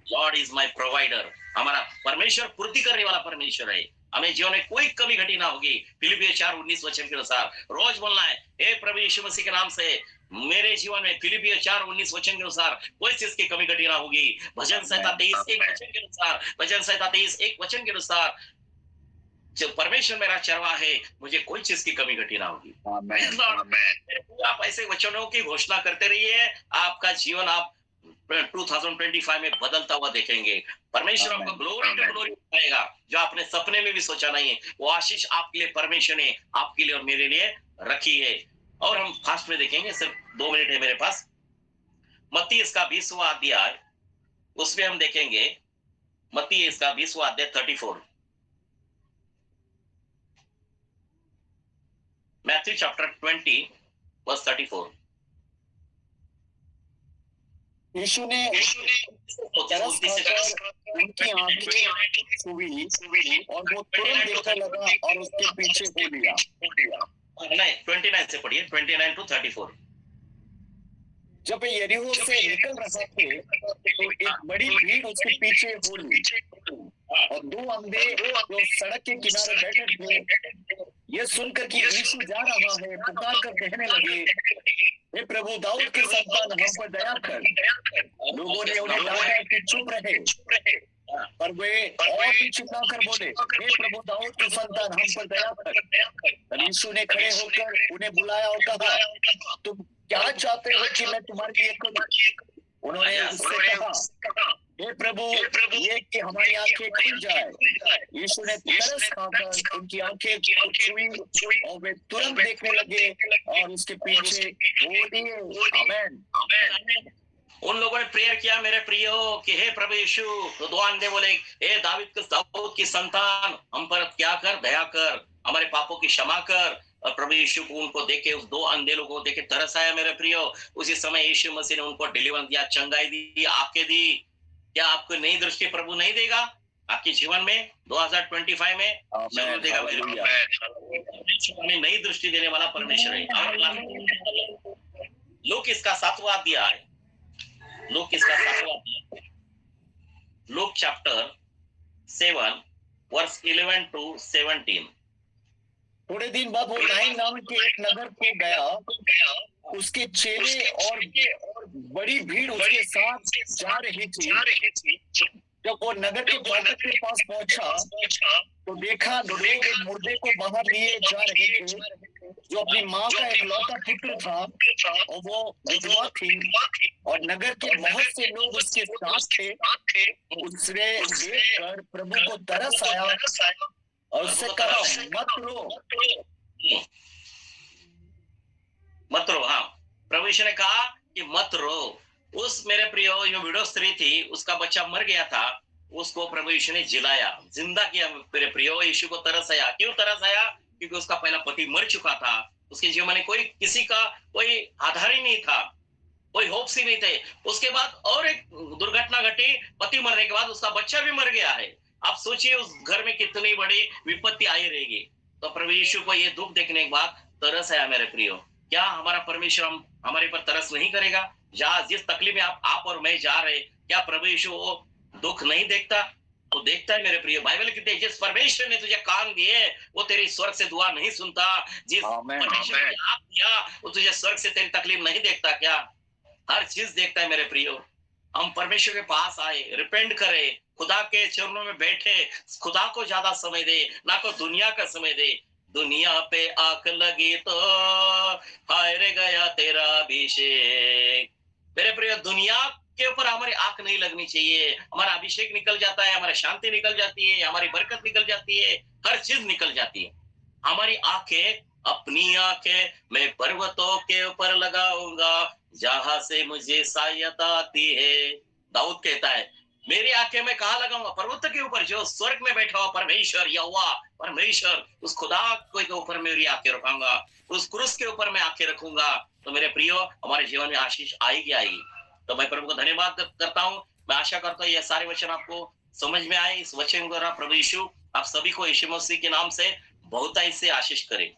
Lord is my provider। हमारा परमेश्वर पूर्ति करने वाला परमेश्वर है। हमें जीवन में कोई कमी घटी ना होगी। फिलिपियों 4:19 वचन के अनुसार रोज बोलना है, हे प्रभु यीशु मसीह के नाम से मेरे जीवन में, फिलिपियों 4:19 वचन के अनुसार कोई चीज की कमी घटी ना होगी। भजन संहिता 23:1 वचन के अनुसार, भजन संहिता 23:1 वचन के अनुसार, जो परमेश्वर मेरा चरवाहा है, मुझे कोई चीज की कमी घटी ना होगी। आप ऐसे वचनों की घोषणा करते रहिए, आपका जीवन आप 2025 में बदलता हुआ देखेंगे। परमेश्वर आपको ग्लोरी टू ग्लोरी दिखाएगा, जो आपने सपने में भी सोचा नहीं है। वो आशीष आपके लिए परमेश्वर ने आपके लिए और मेरे लिए रखी है। और हम फास्ट में देखेंगे, सिर्फ 2 मिनट है मेरे पास। मत्ती इसका 20वां अध्याय, उसमें हम देखेंगे मत्ती इसका 20वां अध्याय 34। Matthew chapter 20 verse 34। यीशु ने तरस खाकर उनकी आंखें छुई और वो तुरंत देखने लगा और उसके पीछे हो लिया। नहीं, 29 से पढ़िए, 29 to 34। जब वे यरीहो से निकल रहे थे तो एक बड़ी भीड़ उसके पीछे हो ली और 2 अंधे जो सड़क के किनारे बैठे थे, ये सुनकर कि यीशु जा रहा है, पुकार कर कहने लगे, हे प्रभु दाऊद के संतान, हम पर दया कर। लोगों ने उन्हें डांटा कि चुप रहे, पर वे और भी चिल्लाकर बोले, हे प्रभु दाऊद के संतान, हम पर दया कर। तब यीशु ने खड़े होकर उन्हें बुलाया और कहा, तुम क्या चाहते हो कि मैं तुम्हारे लिए करूं? उन्होंने उससे कहा, हे प्रभु, ये कि हमारी आंखें खुल जाए। यीशु ने तरस खाकर उनकी आंखें छुई और वे तुरंत देखने लगे और उसके पीछे हो लिए। आमीन। उन लोगों ने प्रेयर किया मेरे प्रियो कि हे प्रभु यीशु, तो 2 अंधे बोले, हे दाऊद की संतान, हम पर क्या कर, दया कर, हमारे पापों की क्षमा कर। और प्रभु यीशु को उनको देखे, उस 2 अंधे लोगों को देखे तरस आया मेरे प्रियो। उसी समय यीशु मसीह ने उनको डिलीवर दिया, चंगाई दी, आंखें दी। क्या आपको नई दृष्टि प्रभु नहीं देगा आपके जीवन में? 2025 में जरूर देगा। हमें नई दृष्टि देने वाला परमेश्वर है। लूक इसका 7वां अध्याय, लूक चैप्टर 7 वर्स 11 to 17। थोड़े दिन बाद वो नाइन नाम के एक नगर को गया। उसके चेले और बड़ी भीड़ उसके साथ जा रही थी। जब वो नगर के फाटक के पास पहुंचा तो देखा लोग एक मुर्दे को बाहर लिए जा रहे थे, जो अपनी माँ का इकलौता पुत्र था, और वो विधवा थी, और नगर के बहुत से लोग उसके साथ थे। उसने देखकर प्रभु को तरस आया और उससे कहा, मत रो। मत रो। हाँ, प्रभु यीशु ने कहा कि मत रो। उस मेरे प्रिय जो विडो स्त्री थी, उसका बच्चा मर गया था, उसको प्रभु यीशु ने जिलाया, जिंदा किया। मेरे प्रिय यीशु को तरस आया। क्यों तरस आया? क्योंकि उसका पहला पति मर चुका था। उसके जीवन में कोई किसी का कोई आधार ही नहीं था, कोई होप्स ही नहीं थे। उसके बाद और एक दुर्घटना घटी, पति मरने के बाद उसका बच्चा भी मर गया है। आप सोचिए उस घर में कितनी बड़ी विपत्ति आई रहेगी। तो प्रभु यीशु को ये दुख देखने के बाद तरस आया। मेरे प्रियो, क्या हमारा परमेश्वर हमारे पर तरस नहीं करेगा? जहाँ जिस तकलीफ में आप और मैं जा रहे, क्या प्रभु यीशु वो दुख नहीं देखता? वो देखता है मेरे प्रिय। बाइबल कहते हैं, जिस परमेश्वर ने तुझे कान दिए वो तेरी स्वर्ग से दुआ नहीं सुनता। जिस परमेश्वर ने आप दिया वो तुझे स्वर्ग से तेरी तकलीफ नहीं देखता क्या? हर चीज देखता है मेरे प्रियो। हम परमेश्वर के पास आए, रिपेंट करे, खुदा के चरणों में बैठे, खुदा को ज्यादा समय दे, ना को दुनिया का समय दे। दुनिया पे आंख लगी तो हाय रे गया तेरा अभिषेक। मेरे प्रिय, दुनिया के ऊपर हमारी आंख नहीं लगनी चाहिए। हमारा अभिषेक निकल जाता है, हमारी शांति निकल जाती है, हमारी बरकत निकल जाती है, हर चीज निकल जाती है। हमारी आंखें, अपनी आंखें मैं पर्वतों के ऊपर लगाऊंगा, जहां से मुझे सहायता आती है। दाऊद कहता है, मेरी आंखें मैं कहाँ लगाऊंगा? पर्वत के ऊपर, जो स्वर्ग में बैठा हुआ परमेश्वर, यहोवा परमेश्वर, उस खुदा के ऊपर मेरी आंखें रखूंगा, उस क्रूस के ऊपर मैं आंखें रखूंगा। तो मेरे प्रियो, हमारे जीवन में आशीष आएगी आएगी। तो मैं प्रभु को धन्यवाद करता हूँ। मैं आशा करता हूँ ये सारे वचन आपको समझ में आए। इस वचन द्वारा प्रभु यीशु आप सभी को यीशु मसीह के नाम से बहुतायत से आशीष करे।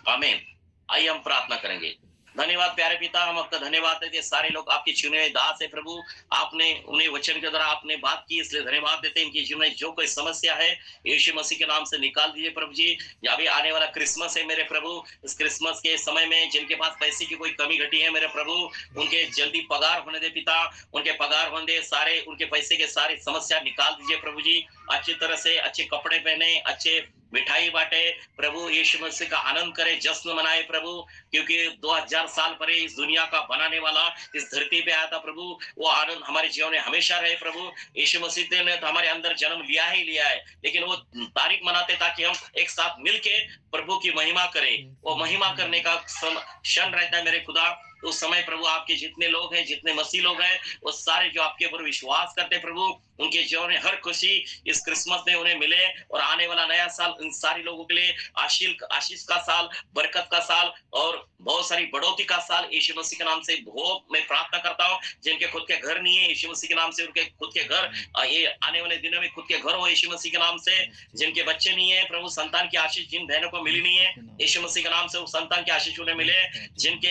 आमीन। आइए हम प्रार्थना करेंगे। धन्यवाद प्यारे पिता, हम आपका धन्यवाद देते, सारे लोग आपके चुने हुए दास है प्रभु। आपने उन्हें वचन के द्वारा आपने बात की, इसलिए धन्यवाद देते हैं। इनके जीवन में जो कोई समस्या है यीशु मसीह के नाम से निकाल दीजिए प्रभु जी। या भी आने वाला क्रिसमस है मेरे प्रभु, इस क्रिसमस के समय में जिनके पास पैसे की कोई कमी घटी है मेरे प्रभु, उनके जल्दी पगार होने दे पिता, उनके पगार होने दे, सारे उनके पैसे के सारी समस्या निकाल दीजिए प्रभु जी। अच्छी तरह से अच्छे कपड़े पहने, अच्छे मिठाई बांटे प्रभु, यीशु मसीह का आनंद करे, जश्न मनाए प्रभु। क्योंकि 2000 साल पहले इस दुनिया का बनाने वाला इस धरती पे आया था प्रभु, वो आनंद हमारे जीवन में हमेशा रहे प्रभु। यीशु मसीह ने तो हमारे अंदर जन्म लिया ही लिया है, लेकिन वो तारीख मनाते ताकि हम एक साथ मिलके प्रभु की महिमा करें। वो महिमा करने का क्षण रहता है मेरे खुदा। उस समय प्रभु आपके जितने लोग हैं, जितने मसीह लोग हैं, वो सारे जो आपके ऊपर विश्वास करते प्रभु, उनके जीवन में हर खुशी इस क्रिसमस में उन्हें मिले। और आने वाला नया साल इन सारे लोगों के लिए आशीष का साल, बरकत का साल और बहुत सारी बढ़ोतरी का साल यीशु मसीह के नाम से हो। मैं प्रार्थना करता हूँ जिनके खुद के घर नहीं है, यीशु मसीह के नाम से उनके खुद के घर, ये आने वाले दिनों में खुद के घर हो यीशु मसीह के नाम से। जिनके बच्चे नहीं है प्रभु, संतान की आशीष जिन बहनों को मिली नहीं है यीशु मसीह के नाम से, वो संतान की आशीष उन्हें मिले। जिनके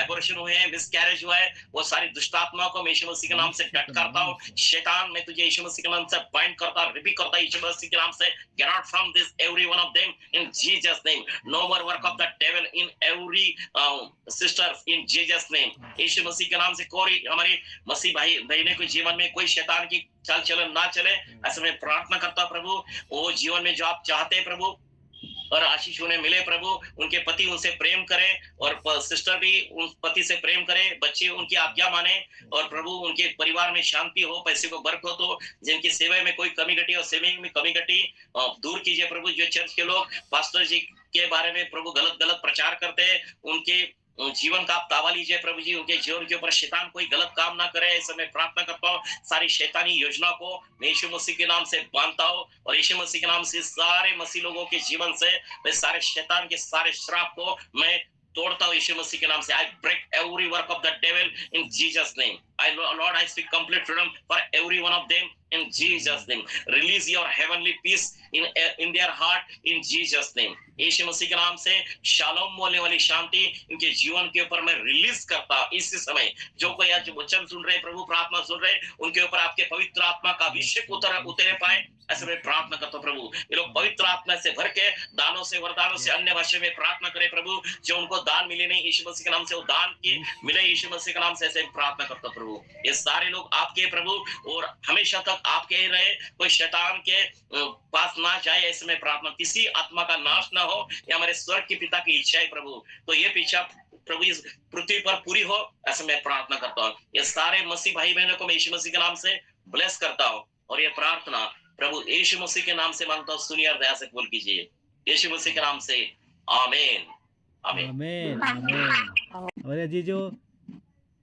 एबॉर्शन हुए हैं, मिसकैरेज हुआ है, वो सारी दुष्टात्मा को मैं यीशु मसीह के नाम से डट करता हूँ। शैतान, मैं तुझे यीशु मसीह के नाम से बाइंड करता, रिबीक करता यीशु मसीह के नाम से। Get out from this every one of them in Jesus name. No more work of the devil in every sisters in Jesus name. Yeshu Masih के नाम से कोई हमारी मसीह भाई बहनों के जीवन में कोई शैतान की चाल चलन ना चले, ऐसे मैं प्रार्थना करता प्रभु। वो जीवन में जो आप चाहते हैं प्रभु, और आशीष उन्हें मिले प्रभु। उनके पति उनसे प्रेम करें और सिस्टर भी उन पति से प्रेम करे, बच्चे उनकी आज्ञा माने, और प्रभु उनके परिवार में शांति हो, पैसे को बरकत हो। जिनकी सेवा में कोई कमी घटी और सेवा में कमी घटी दूर कीजिए प्रभु। जो चर्च के लोग पास्टर जी के बारे में प्रभु गलत प्रचार करते हैं, उनके जीवन का आप ताबा लीजिए प्रभु जी। उनके जीवन के ऊपर शैतान कोई गलत काम ना करे, ऐसा मैं प्रार्थना करता हूँ। सारी शैतानी योजना को मैं यीशु मसीह के नाम से बांधता हूँ, और यीशु मसीह के नाम से सारे मसीह लोगों के जीवन से मैं सारे शैतान के सारे श्राप को मैं तोड़ता हूँ यीशु मसीह के नाम से। I break every work of the devil in Jesus name. I Lord, I speak complete freedom for every one of them in Jesus name. Release your heavenly peace in their heart in Jesus name. यीशु मसीह के नाम से shalom बोलने वाली शांति इनके जीवन के ऊपर मैं रिलीज करता इस समय। जो कोई आज वचन सुन रहे प्रभु, प्रार्थना सुन रहे, उनके ऊपर आपके पवित्र आत्मा का अभिषेक उतरे पाए ऐसे में प्रार्थना करता हूं प्रभु, ये लोग पवित्र आत्मा से भर के दानों से, वरदानों से, अन्य भाषा में प्रार्थना करें प्रभु। जो उनको दान मिले नहीं यीशु मसीह के नाम से वो दान की मिले यीशु मसीह के नाम से, ऐसे प्रार्थना करता हूं प्रभु। ये सारे लोग आपके प्रभु और हमेशा तक आपके ही रहे, कोई शैतान के पास ना जाए, ऐसे में प्रार्थना, किसी आत्मा का नाश ना हो, ये हमारे स्वर्ग के पिता की इच्छा है प्रभु। तो ये पीछा प्रभु इस पृथ्वी पर पूरी हो, ऐसे मैं प्रार्थना करता हूँ। ये सारे मसीह भाई बहनों को मैं यीशु मसीह के नाम से ब्लेस करता हूँ, और ये प्रार्थना प्रभु यीशु मसीह के नाम से मांगता हूँ, सुनिए और दया से कबूल कीजिए, यीशु मसीह के नाम से, आमीन आमीन आमीन आमीन। और अजीजो,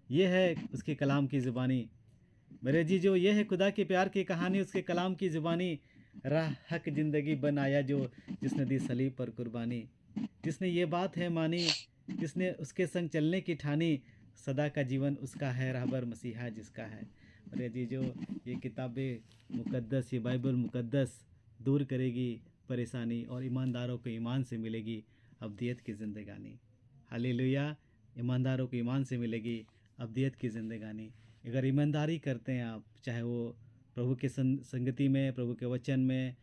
ये है उसके कलाम की ज़ुबानी। मेरे अजीजो, ये है खुदा के प्यार की कहानी, उसके कलाम की ज़ुबानी। राह हक ज़िंदगी बन आया जो, जिसने दी सलीब पर कुर्बानी, जिसने ये बात है मानी, जिसने उसके संग चलने की ठानी, सदा का जीवन उसका है, रहबर मसीहा जिसका है। मेरे अजीजो, ये किताबें मुक़द्दस, ये बाइबल मुक़द्दस दूर करेगी परेशानी, और ईमानदारों को ईमान से मिलेगी अब्दियत की ज़िंदगानी। हालेलुया। ईमानदारों को ईमान से मिलेगी अब्दियत की ज़िंदगानी। अगर ईमानदारी करते हैं आप, चाहे वो प्रभु के संगति में, प्रभु के वचन में,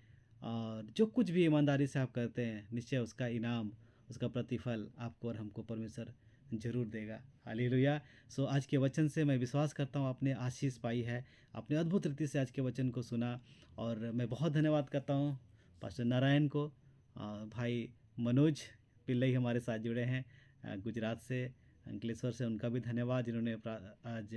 और जो कुछ भी ईमानदारी से आप करते हैं, निश्चय उसका इनाम, उसका प्रतिफल आपको और हमको परमेश्वर ज़रूर देगा। हालेलुया। सो आज के वचन से मैं विश्वास करता हूँ आपने आशीष पाई है, आपने अद्भुत रीति से आज के वचन को सुना, और मैं बहुत धन्यवाद करता हूँ पास्टर नारायण को, भाई मनोज पिल्लई हमारे साथ जुड़े हैं गुजरात से, अंकलेश्वर से, उनका भी धन्यवाद, जिन्होंने आज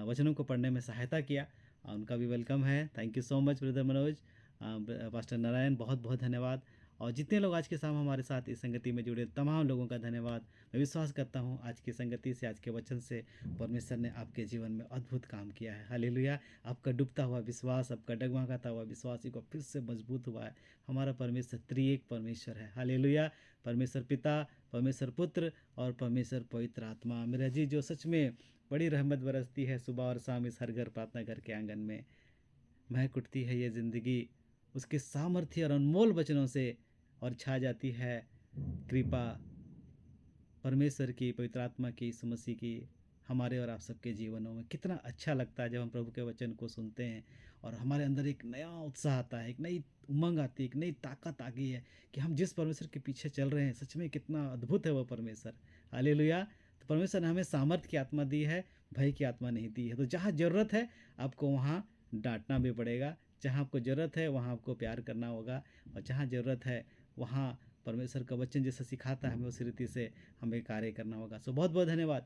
वचनों को पढ़ने में सहायता किया, उनका भी वेलकम है। Thank you so much brother Manoj. Pastor Narayan, बहुत बहुत धन्यवाद। और जितने लोग आज के शाम हमारे साथ इस संगति में जुड़े, तमाम लोगों का धन्यवाद। मैं विश्वास करता हूँ आज की संगति से, आज के वचन से परमेश्वर ने आपके जीवन में अद्भुत काम किया है। हालेलुया। आपका डूबता हुआ विश्वास, आपका डगमगाता हुआ विश्वास को फिर से मजबूत हुआ है। हमारा परमेश्वर त्रिएक परमेश्वर है। हालेलुया। परमेश्वर पिता, परमेश्वर पुत्र और परमेश्वर पवित्र आत्मा। मेरा जी, जो सच में बड़ी रहमत बरसती है सुबह और शाम इस हर घर प्रार्थना घर के आंगन में, महक उठती है ये ज़िंदगी उसके सामर्थ्य और अनमोल वचनों से, और छा जाती है कृपा परमेश्वर की, पवित्र आत्मा की, यीशु मसीह की हमारे और आप सबके जीवनों में। कितना अच्छा लगता है जब हम प्रभु के वचन को सुनते हैं और हमारे अंदर एक नया उत्साह आता है, एक नई उमंग आती है, एक नई ताकत आ गई है कि हम जिस परमेश्वर के पीछे चल रहे हैं, सच में कितना अद्भुत है वो परमेश्वर। हालेलुया। तो परमेश्वर ने हमें सामर्थ्य की आत्मा दी है, भय की आत्मा नहीं दी है। तो जहाँ ज़रूरत है आपको वहाँ डांटना भी पड़ेगा, जहाँ आपको ज़रूरत है वहाँ आपको प्यार करना होगा, और जहाँ ज़रूरत है वहाँ परमेश्वर का वचन जैसा सिखाता है हमें उसी रीति से हमें कार्य करना होगा। सो बहुत बहुत धन्यवाद।